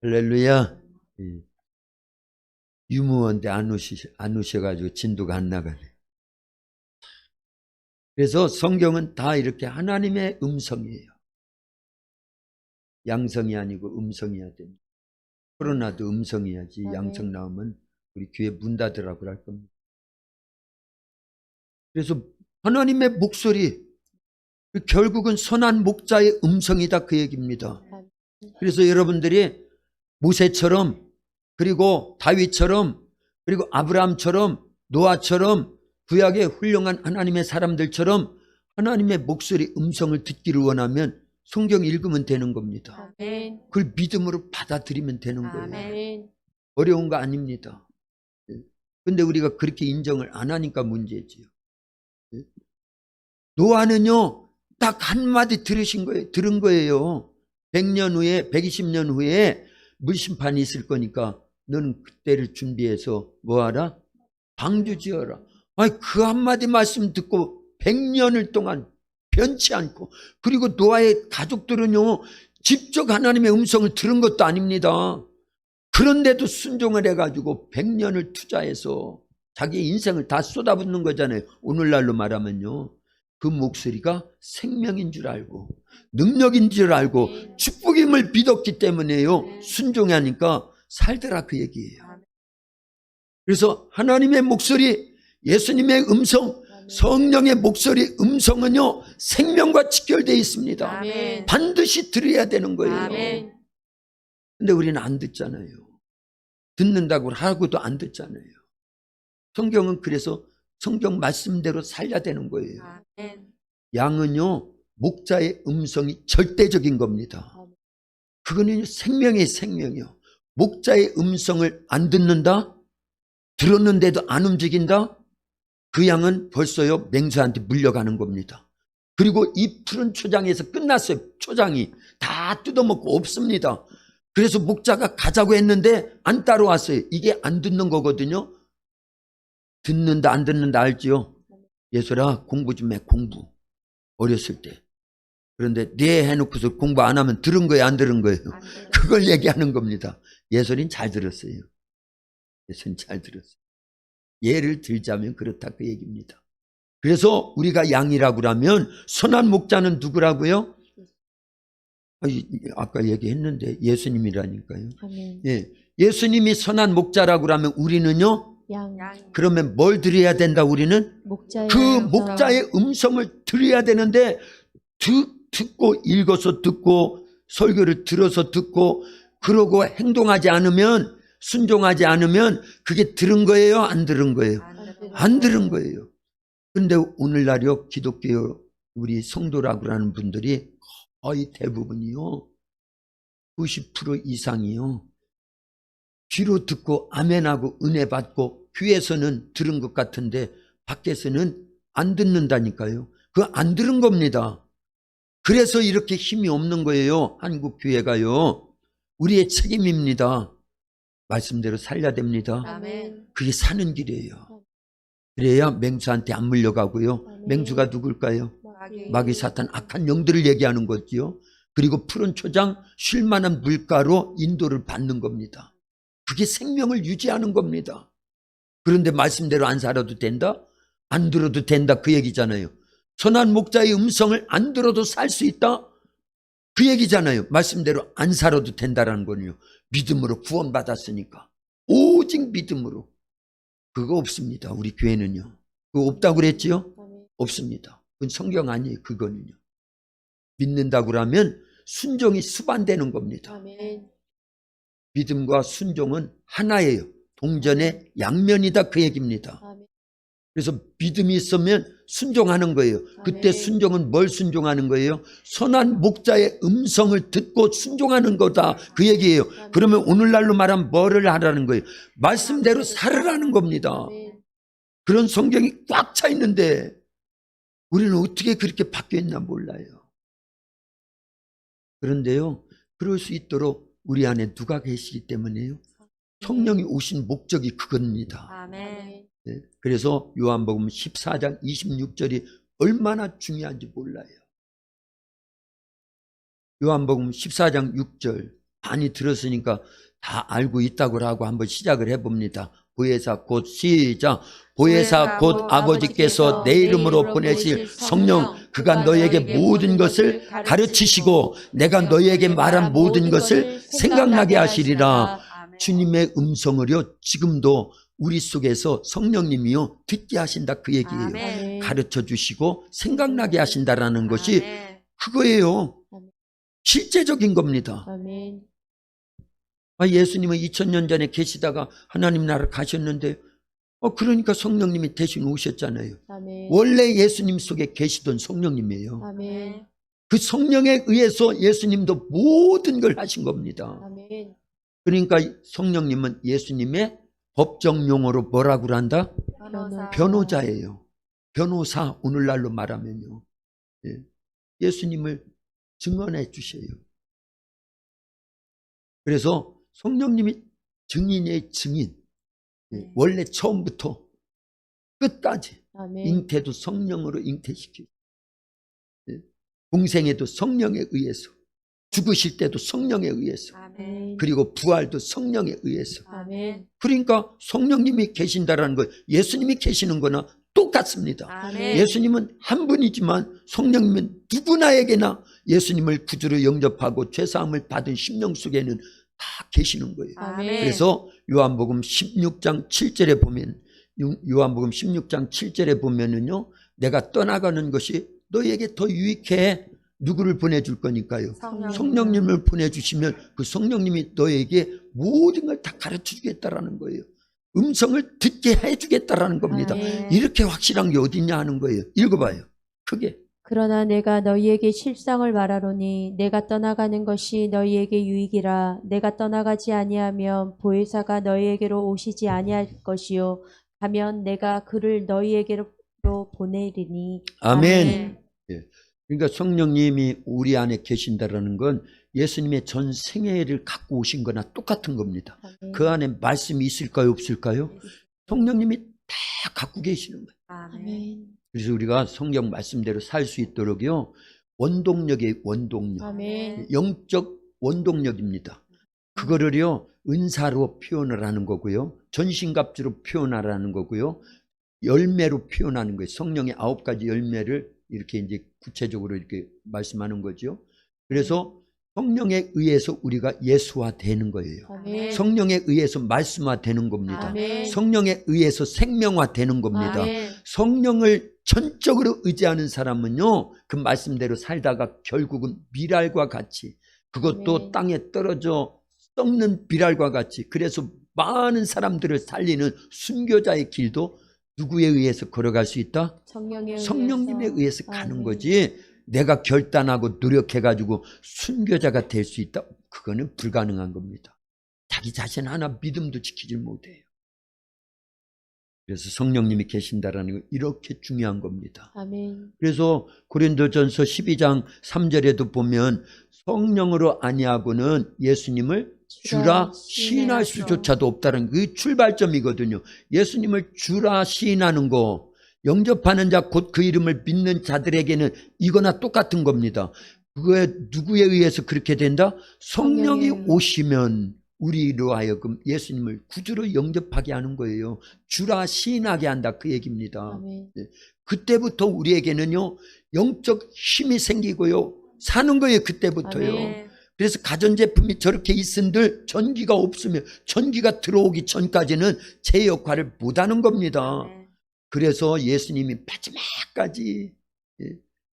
할렐루야. 유무원데 안 오셔가지고 진도가 안 나가네. 그래서 성경은 다 이렇게 하나님의 음성이에요. 양성이 아니고 음성이어야 됩니다. 코로나도 음성이야지. 양성 나오면 우리 교회 문 닫으라고 할 겁니다. 그래서 하나님의 목소리, 결국은 선한 목자의 음성이다 그 얘기입니다. 그래서 여러분들이 모세처럼 그리고 다윗처럼 그리고 아브라함처럼 노아처럼 구약의 훌륭한 하나님의 사람들처럼 하나님의 목소리 음성을 듣기를 원하면 성경 읽으면 되는 겁니다. 아멘. 그걸 믿음으로 받아들이면 되는 거예요. 아멘. 어려운 거 아닙니다. 근데 우리가 그렇게 인정을 안 하니까 문제지요. 노아는요, 딱 한마디 들은 거예요. 100년 후에, 120년 후에 물심판이 있을 거니까 너는 그때를 준비해서 뭐하라? 방주 지어라. 아니, 그 한마디 말씀 듣고 100년을 동안 변치 않고, 그리고 노아의 가족들은요, 직접 하나님의 음성을 들은 것도 아닙니다. 그런데도 순종을 해가지고 100년을 투자해서 자기 인생을 다 쏟아붓는 거잖아요. 오늘날로 말하면요. 그 목소리가 생명인 줄 알고 능력인 줄 알고 축복임을 믿었기 때문에요. 순종하니까 살더라 그 얘기예요. 그래서 하나님의 목소리, 예수님의 음성, 성령의 목소리, 음성은요 생명과 직결되어 있습니다. 아멘. 반드시 들어야 되는 거예요. 아멘. 근데 우리는 안 듣잖아요. 듣는다고 하고도 안 듣잖아요. 성경은 그래서 성경 말씀대로 살려야 되는 거예요. 아멘. 양은요 목자의 음성이 절대적인 겁니다. 그거는 생명의 생명이요. 목자의 음성을 안 듣는다? 들었는데도 안 움직인다? 그 양은 벌써요 맹수한테 물려가는 겁니다. 그리고 이 푸른 초장에서 끝났어요. 초장이 다 뜯어먹고 없습니다. 그래서 목자가 가자고 했는데 안 따라왔어요. 이게 안 듣는 거거든요. 듣는다 안 듣는다 알지요? 예술아 공부 좀 해. 공부 어렸을 때. 그런데 네 해놓고서 공부 안 하면 들은 거예요 안 들은 거예요? 그걸 얘기하는 겁니다. 예술이는 잘 들었어요. 예술이는 잘 들었어요. 예를 들자면 그렇다 그 얘기입니다. 그래서 우리가 양이라고 하면 선한 목자는 누구라고요? 아까 얘기했는데 예수님이라니까요. 아멘. 예, 예수님이 선한 목자라고 하면 우리는요. 양. 그러면 뭘 들어야 된다 우리는? 목자의 그 음성. 목자의 음성을 들어야 되는데 듣고 읽어서 듣고 설교를 들어서 듣고 그러고 행동하지 않으면 순종하지 않으면 그게 들은 거예요? 안 들은 거예요? 안 들은 거예요. 그런데 오늘날요 기독교 우리 성도라고 하는 분들이 거의 대부분이요 90% 이상이요 귀로 듣고 아멘하고 은혜 받고 귀에서는 들은 것 같은데 밖에서는 안 듣는다니까요. 그거 안 들은 겁니다. 그래서 이렇게 힘이 없는 거예요. 한국 교회가요. 우리의 책임입니다. 말씀대로 살려야 됩니다. 아멘. 그게 사는 길이에요. 그래야 맹수한테 안 물려가고요. 맹수가 누굴까요? 마귀 사탄 악한 영들을 얘기하는 거지요. 그리고 푸른 초장 쉴만한 물가로 인도를 받는 겁니다. 그게 생명을 유지하는 겁니다. 그런데 말씀대로 안 살아도 된다? 안 들어도 된다 그 얘기잖아요. 선한 목자의 음성을 안 들어도 살 수 있다? 그 얘기잖아요. 말씀대로 안 살아도 된다라는 거는요. 믿음으로 구원받았으니까. 오직 믿음으로. 그거 없습니다. 우리 교회는요. 그거 없다고 그랬지요? 없습니다. 그건 성경 아니에요. 그거는요. 믿는다고 하면 순종이 수반되는 겁니다. 아멘. 믿음과 순종은 하나예요. 동전의 양면이다 그 얘기입니다. 아멘. 그래서 믿음이 있으면 순종하는 거예요. 그때 아멘. 순종은 뭘 순종하는 거예요? 선한 목자의 음성을 듣고 순종하는 거다 그 얘기예요. 그러면 오늘날로 말하면 뭐를 하라는 거예요? 말씀대로 살으라는 겁니다. 아멘. 그런 성경이 꽉 차 있는데 우리는 어떻게 그렇게 바뀌어 있나 몰라요. 그런데요, 그럴 수 있도록 우리 안에 누가 계시기 때문에요. 성령이 오신 목적이 그겁니다. 아멘. 네, 그래서 요한복음 14장 26절이 얼마나 중요한지 몰라요. 요한복음 14장 6절 많이 들었으니까 다 알고 있다고 하고 한번 시작을 해봅니다. 보혜사 곧 시작. 보혜사 곧 아버지께서 내 이름으로 보내실 성령 그가 너에게 모든 것을 가르치시고 내가 너에게 말한 모든 것을 생각나게 하시리라. 주님의 음성을요 지금도 우리 속에서 성령님이요 듣게 하신다 그 얘기예요. 아멘. 가르쳐 주시고 생각나게 하신다라는 것이 아멘. 그거예요. 실제적인 겁니다. 아멘. 예수님은 2000년 전에 계시다가 하나님 나라 가셨는데 그러니까 성령님이 대신 오셨잖아요. 아멘. 원래 예수님 속에 계시던 성령님이에요. 아멘. 그 성령에 의해서 예수님도 모든 걸 하신 겁니다. 아멘. 그러니까 성령님은 예수님의 법정 용어로 뭐라고 한다? 변호사. 변호자예요. 변호사, 오늘날로 말하면요. 예. 예수님을 증언해 주셔요. 그래서 성령님이 증인의 증인. 예. 원래 처음부터 끝까지 아멘. 잉태도 성령으로 잉태시키고, 예. 공생에도 성령에 의해서, 죽으실 때도 성령에 의해서, 아멘. 그리고 부활도 성령에 의해서. 아멘. 그러니까 성령님이 계신다라는 거, 예수님이 계시는 거나 똑같습니다. 아멘. 예수님은 한 분이지만 성령님은 누구나에게나 예수님을 구주로 영접하고 죄사함을 받은 심령 속에는 다 계시는 거예요. 아멘. 그래서 요한복음 16장 7절에 보면, 요한복음 16장 7절에 보면은요, 내가 떠나가는 것이 너에게 더 유익해. 누구를 보내줄 거니까요? 성령님을 보내주시면 그 성령님이 너에게 모든 걸 다 가르쳐 주겠다라는 거예요. 음성을 듣게 해주겠다라는 겁니다. 아멘. 이렇게 확실한 게 어딨냐 하는 거예요. 읽어봐요. 크게. 그러나 내가 너희에게 실상을 말하노니 내가 떠나가는 것이 너희에게 유익이라. 내가 떠나가지 아니하면 보혜사가 너희에게로 오시지 아니할 것이요 가면 내가 그를 너희에게로 보내리니. 아멘. 예. 그러니까 성령님이 우리 안에 계신다라는 건 예수님의 전 생애를 갖고 오신 거나 똑같은 겁니다. 아멘. 그 안에 말씀이 있을까요, 없을까요? 성령님이 다 갖고 계시는 거예요. 아멘. 그래서 우리가 성경 말씀대로 살 수 있도록요, 원동력의 원동력, 아멘. 영적 원동력입니다. 그거를요, 은사로 표현을 하는 거고요, 전신갑주로 표현하라는 거고요, 열매로 표현하는 거예요. 성령의 9가지 열매를 이렇게 이제 구체적으로 이렇게 말씀하는 거죠. 그래서 성령에 의해서 우리가 예수화되는 거예요. 아멘. 성령에 의해서 말씀화되는 겁니다. 아멘. 성령에 의해서 생명화되는 겁니다. 아멘. 성령을 전적으로 의지하는 사람은요, 그 말씀대로 살다가 결국은 미랄과 같이, 그것도 아멘. 땅에 떨어져 썩는 미랄과 같이, 그래서 많은 사람들을 살리는 순교자의 길도 누구에 의해서 걸어갈 수 있다? 성령님에 의해서 가는 아멘. 거지. 내가 결단하고 노력해가지고 순교자가 될 수 있다? 그거는 불가능한 겁니다. 자기 자신 하나 믿음도 지키지 못해요. 그래서 성령님이 계신다라는 거 이렇게 중요한 겁니다. 아멘. 그래서 고린도전서 12장 3절에도 보면 성령으로 아니하고는 예수님을 주라 시인할 수조차도 없다는 그 출발점이거든요. 예수님을 주라 시인하는 거, 영접하는 자 곧 그 이름을 믿는 자들에게는 이거나 똑같은 겁니다. 그거에 누구에 의해서 그렇게 된다? 성령이 오시면 우리로 하여금 예수님을 구주로 영접하게 하는 거예요. 주라 시인하게 한다, 그 얘기입니다. 아멘. 그때부터 우리에게는요, 영적 힘이 생기고요, 사는 거예요. 그때부터요. 아멘. 그래서 가전제품이 저렇게 있은들 전기가 없으면, 전기가 들어오기 전까지는 제 역할을 못하는 겁니다. 그래서 예수님이 마지막까지,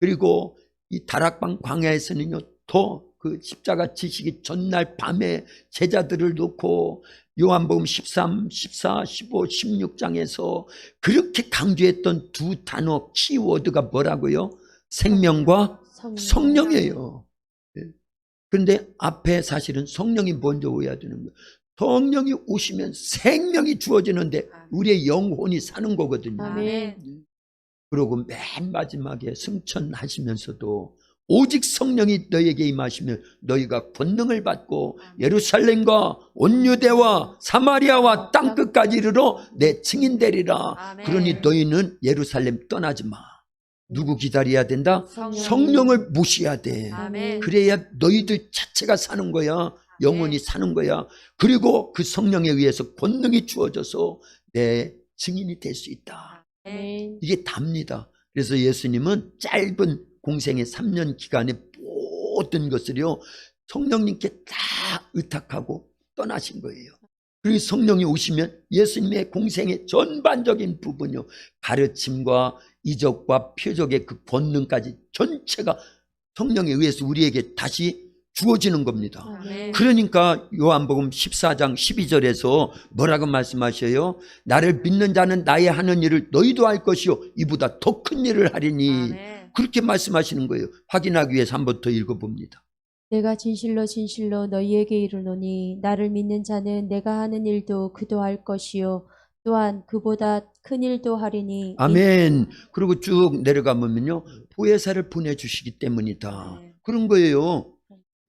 그리고 이 다락방 광야에서는요, 더 그 십자가 지시기 전날 밤에 제자들을 놓고 요한복음 13, 14, 15, 16장에서 그렇게 강조했던 두 단어 키워드가 뭐라고요? 생명과 성령이에요. 그런데 앞에 사실은 성령이 먼저 오야 되는 거예요. 성령이 오시면 생명이 주어지는데 우리의 영혼이 사는 거거든요. 아멘. 그리고 맨 마지막에 승천하시면서도 오직 성령이 너희에게 임하시면 너희가 권능을 받고 예루살렘과 온 유대와 사마리아와 땅끝까지 이르러 내 증인 되리라. 아멘. 그러니 너희는 예루살렘 떠나지 마. 누구 기다려야 된다? 성령. 성령을 모셔야 돼. 아멘. 그래야 너희들 자체가 사는 거야. 영혼이 사는 거야. 그리고 그 성령에 의해서 권능이 주어져서 내 증인이 될 수 있다. 아멘. 이게 답니다. 그래서 예수님은 짧은 공생의 3년 기간에 모든 것을요, 성령님께 다 의탁하고 떠나신 거예요. 그리고 성령이 오시면 예수님의 공생의 전반적인 부분요, 가르침과 이적과 표적의 그 권능까지 전체가 성령에 의해서 우리에게 다시 주어지는 겁니다. 아멘. 그러니까 요한복음 14장 12절에서 뭐라고 말씀하셔요? 나를 믿는 자는 나의 하는 일을 너희도 할 것이요 이보다 더 큰 일을 하리니. 아멘. 그렇게 말씀하시는 거예요. 확인하기 위해서 한 번 더 읽어봅니다. 내가 진실로 진실로 너희에게 이르노니 나를 믿는 자는 내가 하는 일도 그도 할 것이요 또한 그보다 큰 일도 하리니 아멘. 그리고 쭉 내려가면요, 보혜사를 보내주시기 때문이다. 네. 그런 거예요.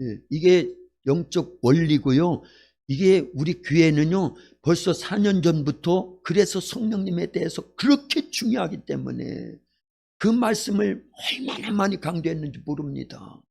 예, 이게 영적 원리고요. 이게 우리 교회는요, 벌써 4년 전부터 그래서 성령님에 대해서 그렇게 중요하기 때문에 그 말씀을 얼마나 많이 강조했는지 모릅니다.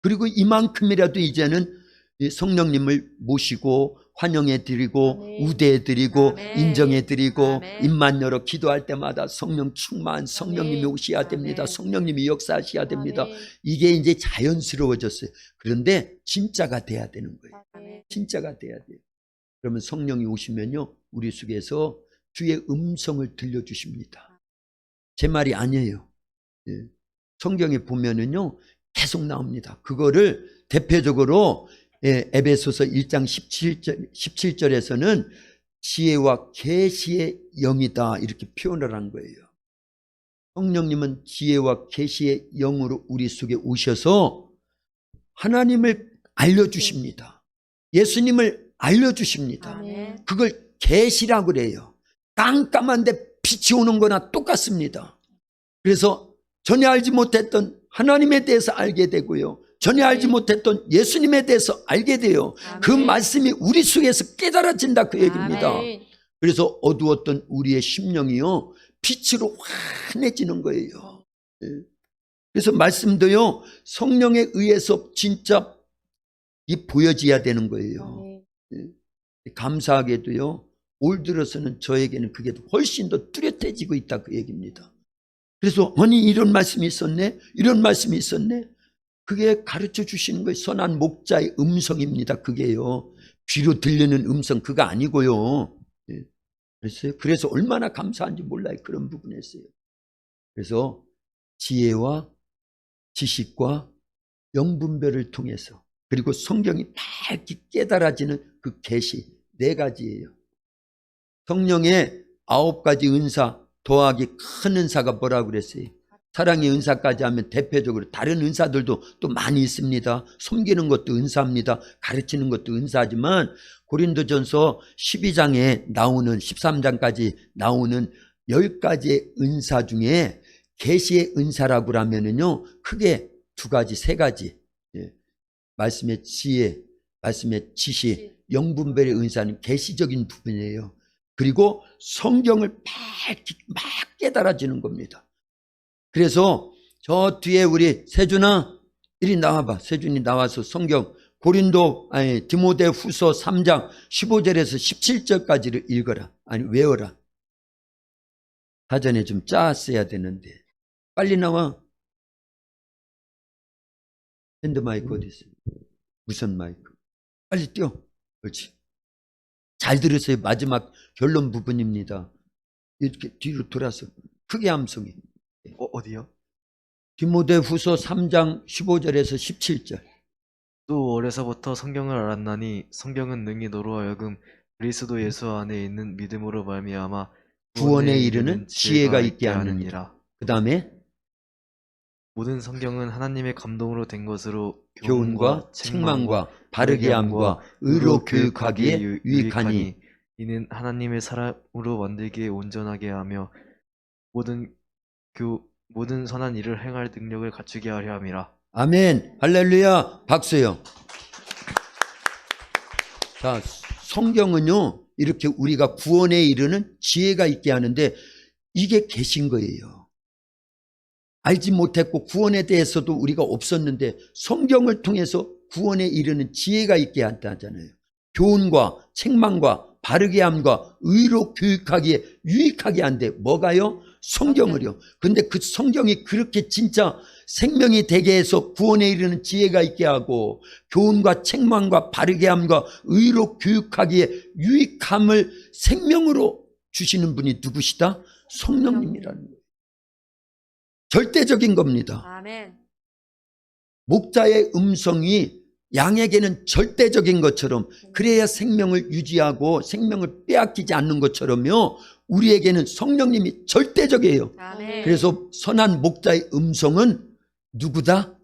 그리고 이만큼이라도 이제는 이 성령님을 모시고 환영해 드리고 아멘. 우대해 드리고 아멘. 인정해 드리고 아멘. 입만 열어 기도할 때마다 성령 충만, 성령님이 아멘. 오셔야 됩니다. 아멘. 성령님이 역사하셔야 됩니다. 아멘. 이게 이제 자연스러워졌어요. 그런데 진짜가 돼야 되는 거예요. 아멘. 진짜가 돼야 돼요. 그러면 성령이 오시면요, 우리 속에서 주의 음성을 들려주십니다. 제 말이 아니에요. 예. 성경에 보면은요, 계속 나옵니다. 그거를 대표적으로 에베소서 1장 17절에서는 지혜와 계시의 영이다 이렇게 표현을 한 거예요. 성령님은 지혜와 계시의 영으로 우리 속에 오셔서 하나님을 알려주십니다. 예수님을 알려주십니다. 아멘. 그걸 계시라고 그래요. 깜깜한데 빛이 오는 거나 똑같습니다. 그래서 전에 알지 못했던 하나님에 대해서 알게 되고요, 전에 알지 못했던 예수님에 대해서 알게 돼요. 그 아멘. 말씀이 우리 속에서 깨달아진다 그 얘기입니다. 아멘. 그래서 어두웠던 우리의 심령이요, 빛으로 환해지는 거예요. 예. 그래서 말씀도요, 성령에 의해서 진짜 이 보여져야 되는 거예요. 아멘. 예. 감사하게도요, 올 들어서는 저에게는 그게 훨씬 더 뚜렷해지고 있다 그 얘기입니다. 그래서 아니 이런 말씀이 있었네, 이런 말씀이 있었네. 그게 가르쳐 주시는 거예요. 선한 목자의 음성입니다. 그게요, 귀로 들리는 음성 그거 아니고요. 예. 그래서 얼마나 감사한지 몰라요. 그런 부분에서요. 그래서 지혜와 지식과 영분별을 통해서, 그리고 성경이 다 이렇게 깨달아지는 그 계시 4가지예요. 성령의 9가지 은사 더하기 큰 은사가 뭐라고 그랬어요? 사랑의 은사까지 하면 대표적으로 다른 은사들도 또 많이 있습니다. 섬기는 것도 은사입니다. 가르치는 것도 은사지만 고린도전서 12장에 나오는 13장까지 나오는 10가지의 은사 중에 계시의 은사라고 하면은요, 크게 2가지, 3가지. 예. 말씀의 지혜, 말씀의 지식, 영분별의 은사는 계시적인 부분이에요. 그리고 성경을 막 깨달아지는 겁니다. 그래서 저 뒤에 우리 세준아 이리 나와봐. 세준이 나와서 성경 디모데 후서 3장 15절에서 17절까지를 읽어라. 아니 외워라. 사전에 좀 짰어야 되는데 빨리 나와. 핸드 마이크 어디 있어요? 무선 마이크. 빨리 뛰어. 그렇지. 잘 들으세요. 마지막 결론 부분입니다. 이렇게 뒤로 돌아서 크게 함성해. 어디요? 디모데 후서 3장 15절에서 17절. 또 어려서부터 성경을 알았나니 성경은 능히 너로 하여금 그리스도 예수 안에 있는 믿음으로 말미암아 구원에 이르는 지혜가 있게 하느니라. 그 다음에 모든 성경은 하나님의 감동으로 된 것으로 교훈과 책망과 바르게 함과 의로 교육하기에 유익하니 이는 하나님의 사람으로 만들기에 온전하게 하며 모든 선한 일을 행할 능력을 갖추게 하려 함이라. 아멘. 할렐루야. 박수요. 자, 성경은요, 이렇게 우리가 구원에 이르는 지혜가 있게 하는데 이게 계신 거예요. 알지 못했고 구원에 대해서도 우리가 없었는데 성경을 통해서 구원에 이르는 지혜가 있게 한다잖아요. 교훈과 책망과 바르게 함과 의로 교육하기에 유익하게 한대. 뭐가요? 성경을요. 근데 그 성경이 그렇게 진짜 생명이 되게 해서 구원에 이르는 지혜가 있게 하고 교훈과 책망과 바르게 함과 의로 교육하기에 유익함을 생명으로 주시는 분이 누구시다? 성령님이라는 거예요. 절대적인 겁니다. 아멘. 목자의 음성이 양에게는 절대적인 것처럼, 그래야 생명을 유지하고 생명을 빼앗기지 않는 것처럼요, 우리에게는 성령님이 절대적이에요. 아멘. 그래서 선한 목자의 음성은 누구다?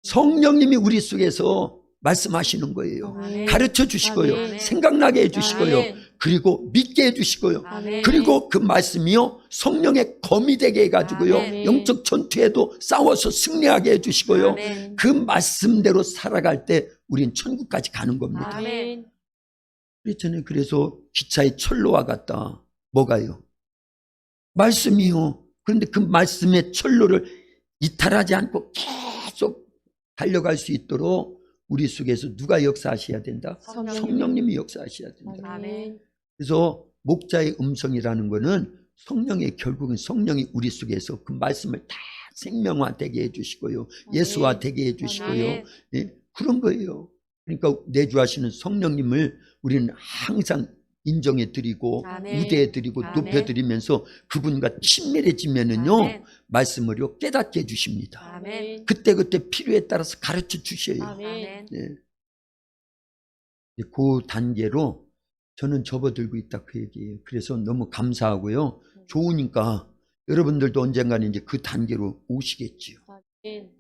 성령님이 우리 속에서 말씀하시는 거예요. 아멘. 가르쳐 주시고요. 아멘. 생각나게 해주시고요. 아멘. 그리고 믿게 해주시고요. 아멘. 그리고 그 말씀이요, 성령의 검이 되게 해가지고요, 아멘. 영적 전투에도 싸워서 승리하게 해주시고요. 아멘. 그 말씀대로 살아갈 때 우린 천국까지 가는 겁니다. 아멘. 그렇잖아요. 그래서 기차의 철로와 같다. 뭐가요? 말씀이요. 그런데 그 말씀의 철로를 이탈하지 않고 계속 달려갈 수 있도록 우리 속에서 누가 역사하셔야 된다? 성령님이 역사하셔야 된다. 아멘. 그래서 목자의 음성이라는 것은 성령의, 결국은 성령이 우리 속에서 그 말씀을 다 생명화되게 해주시고요, 예수화되게 해주시고요, 아멘. 예, 그런 거예요. 그러니까 내주하시는 성령님을 우리는 항상 인정해 드리고 아멘. 우대해 드리고 아멘. 높여 드리면서 그분과 친밀해지면은요, 아멘. 말씀을요 깨닫게 해주십니다. 아멘. 그때그때 필요에 따라서 가르쳐 주셔요. 아멘. 네. 그 단계로 저는 접어들고 있다, 그 얘기예요. 그래서 너무 감사하고요. 좋으니까 여러분들도 언젠가는 이제 그 단계로 오시겠지요. 예.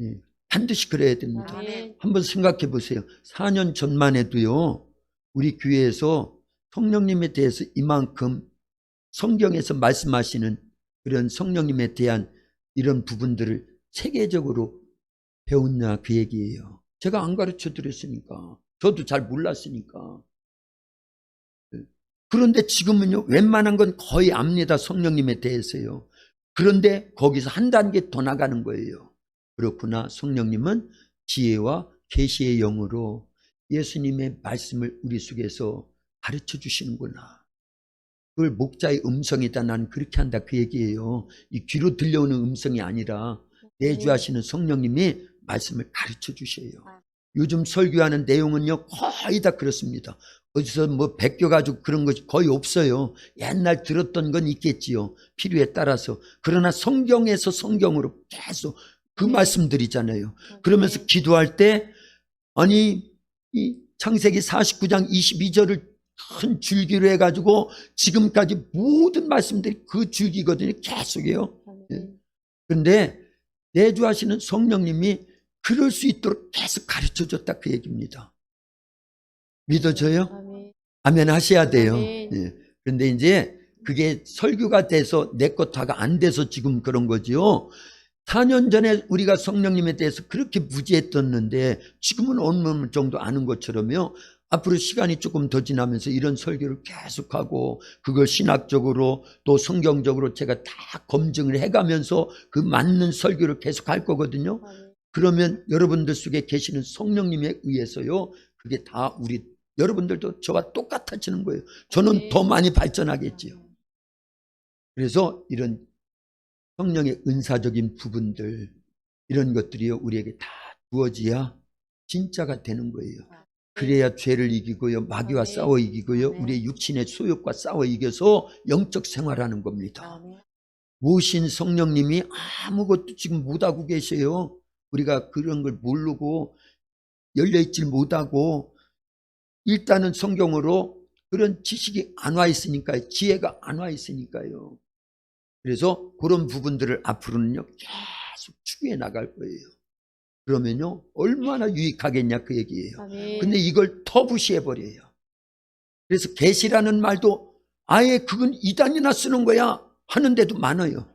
반드시 그래야 됩니다. 아멘. 한번 생각해 보세요. 4년 전만 해도요, 우리 교회에서 성령님에 대해서 이만큼 성경에서 말씀하시는 그런 성령님에 대한 이런 부분들을 체계적으로 배웠냐, 그 얘기예요. 제가 안 가르쳐 드렸으니까, 저도 잘 몰랐으니까. 그런데 지금은요, 웬만한 건 거의 압니다, 성령님에 대해서요. 그런데 거기서 한 단계 더 나가는 거예요. 그렇구나, 성령님은 지혜와 계시의 영으로 예수님의 말씀을 우리 속에서 가르쳐 주시는구나. 그걸 목자의 음성이다, 난 그렇게 한다, 그 얘기예요. 이 귀로 들려오는 음성이 아니라 내주하시는 성령님이 말씀을 가르쳐 주셔요. 요즘 설교하는 내용은요, 거의 다 그렇습니다. 어디서 뭐 베껴가지고 그런 것이 거의 없어요. 옛날 들었던 건 있겠지요, 필요에 따라서. 그러나 성경에서 성경으로 계속 그 말씀들이잖아요. 그러면서 기도할 때, 아니 이 창세기 49장 22절을 큰 줄기로 해가지고 지금까지 모든 말씀들이 그 줄기거든요, 계속이요. 그런데 내주하시는 성령님이 그럴 수 있도록 계속 가르쳐줬다, 그 얘기입니다. 믿어져요? 아멘 하셔야 돼요. 아멘. 예. 그런데 이제 그게 설교가 돼서 내 것 다가 안 돼서 지금 그런 거지요. 4년 전에 우리가 성령님에 대해서 그렇게 무지했었는데 지금은 어느 정도 아는 것처럼요, 앞으로 시간이 조금 더 지나면서 이런 설교를 계속하고 그걸 신학적으로 또 성경적으로 제가 다 검증을 해가면서 그 맞는 설교를 계속 할 거거든요. 그러면 여러분들 속에 계시는 성령님에 의해서요, 그게 다 우리 여러분들도 저와 똑같아지는 거예요. 저는 더 많이 발전하겠지요. 그래서 이런 성령의 은사적인 부분들, 이런 것들이요, 우리에게 다 주어져야 진짜가 되는 거예요. 그래야 죄를 이기고요, 마귀와 싸워 이기고요, 우리의 육신의 소욕과 싸워 이겨서 영적 생활하는 겁니다. 모신 성령님이 아무것도 지금 못하고 계세요. 우리가 그런 걸 모르고 열려있질 못하고, 일단은 성경으로 그런 지식이 안 와 있으니까요, 지혜가 안 와 있으니까요. 그래서 그런 부분들을 앞으로는요 계속 추구해 나갈 거예요. 그러면요 얼마나 유익하겠냐, 그 얘기예요. 근데 이걸 터부시해 버려요. 그래서 계시라는 말도 아예 그건 이단이나 쓰는 거야 하는 데도 많아요.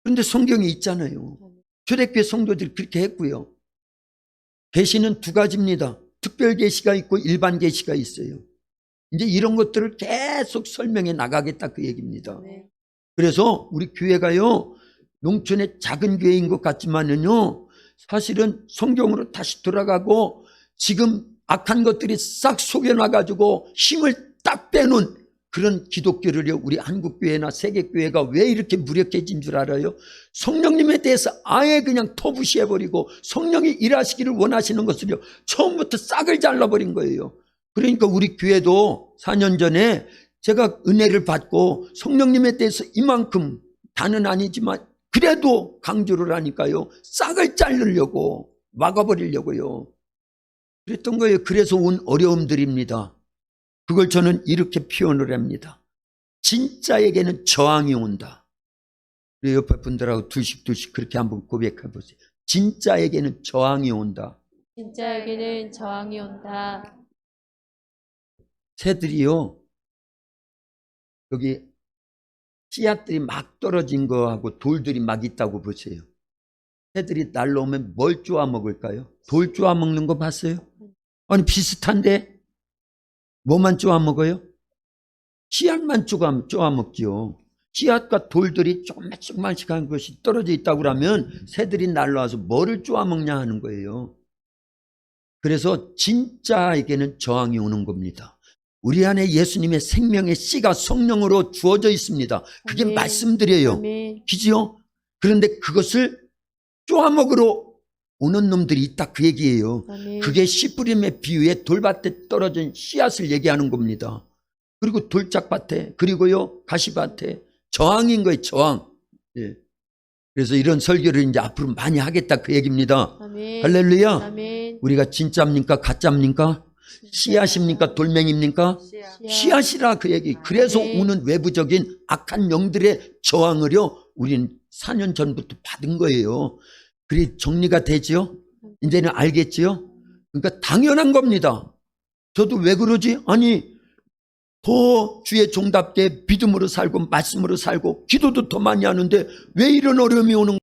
그런데 성경에 있잖아요. 초대교회 성도들이 그렇게 했고요. 계시는 두 가지입니다. 특별 계시가 있고 일반 계시가 있어요. 이제 이런 것들을 계속 설명해 나가겠다, 그 얘기입니다. 그래서 우리 교회가요, 농촌의 작은 교회인 것 같지만은요, 사실은 성경으로 다시 돌아가고 지금 악한 것들이 싹 속여놔가지고 힘을 딱 빼놓은 그런 기독교를요, 우리 한국교회나 세계교회가 왜 이렇게 무력해진 줄 알아요? 성령님에 대해서 아예 그냥 터부시해버리고 성령이 일하시기를 원하시는 것을요, 처음부터 싹을 잘라버린 거예요. 그러니까 우리 교회도 4년 전에 제가 은혜를 받고 성령님에 대해서 이만큼, 다는 아니지만 그래도 강조를 하니까요, 싹을 자르려고 막아버리려고요. 그랬던 거예요. 그래서 온 어려움들입니다. 그걸 저는 이렇게 표현을 합니다. 진짜에게는 저항이 온다. 우리 옆에 분들하고 두씩 그렇게 한번 고백해 보세요. 진짜에게는 저항이 온다. 진짜에게는 저항이 온다. 새들이요, 여기 씨앗들이 막 떨어진 거하고 돌들이 막 있다고 보세요. 새들이 날라오면 뭘 쪼아 먹을까요? 돌 쪼아 먹는 거 봤어요? 아니 비슷한데 뭐만 쪼아 먹어요? 씨앗만 쪼아 먹지요. 씨앗과 돌들이 조금씩한 것이 떨어져 있다고 그러면 새들이 날라와서 뭐를 쪼아 먹냐 하는 거예요. 그래서 진짜에게는 저항이 오는 겁니다. 우리 안에 예수님의 생명의 씨가 성령으로 주어져 있습니다. 그게 아멘. 말씀드려요. 아멘. 그지요? 그런데 그것을 쪼아먹으러 오는 놈들이 있다 그 얘기예요. 아멘. 그게 씨 뿌림의 비유에 돌밭에 떨어진 씨앗을 얘기하는 겁니다. 그리고 돌짝밭에, 그리고요 가시밭에 저항인 거예요. 저항. 예. 그래서 이런 설교를 이제 앞으로 많이 하겠다 그 얘기입니다. 아멘. 할렐루야. 아멘. 우리가 진짜입니까? 가짜입니까? 씨앗입니까? 돌멩입니까? 씨앗이라 그 얘기. 그래서 네. 오는 외부적인 악한 영들의 저항을요 우리는 4년 전부터 받은 거예요. 그리 정리가 되지요? 이제는 알겠지요? 그러니까 당연한 겁니다. 저도 왜 그러지? 아니 더 주의 종답게 믿음으로 살고 말씀으로 살고 기도도 더 많이 하는데 왜 이런 어려움이 오는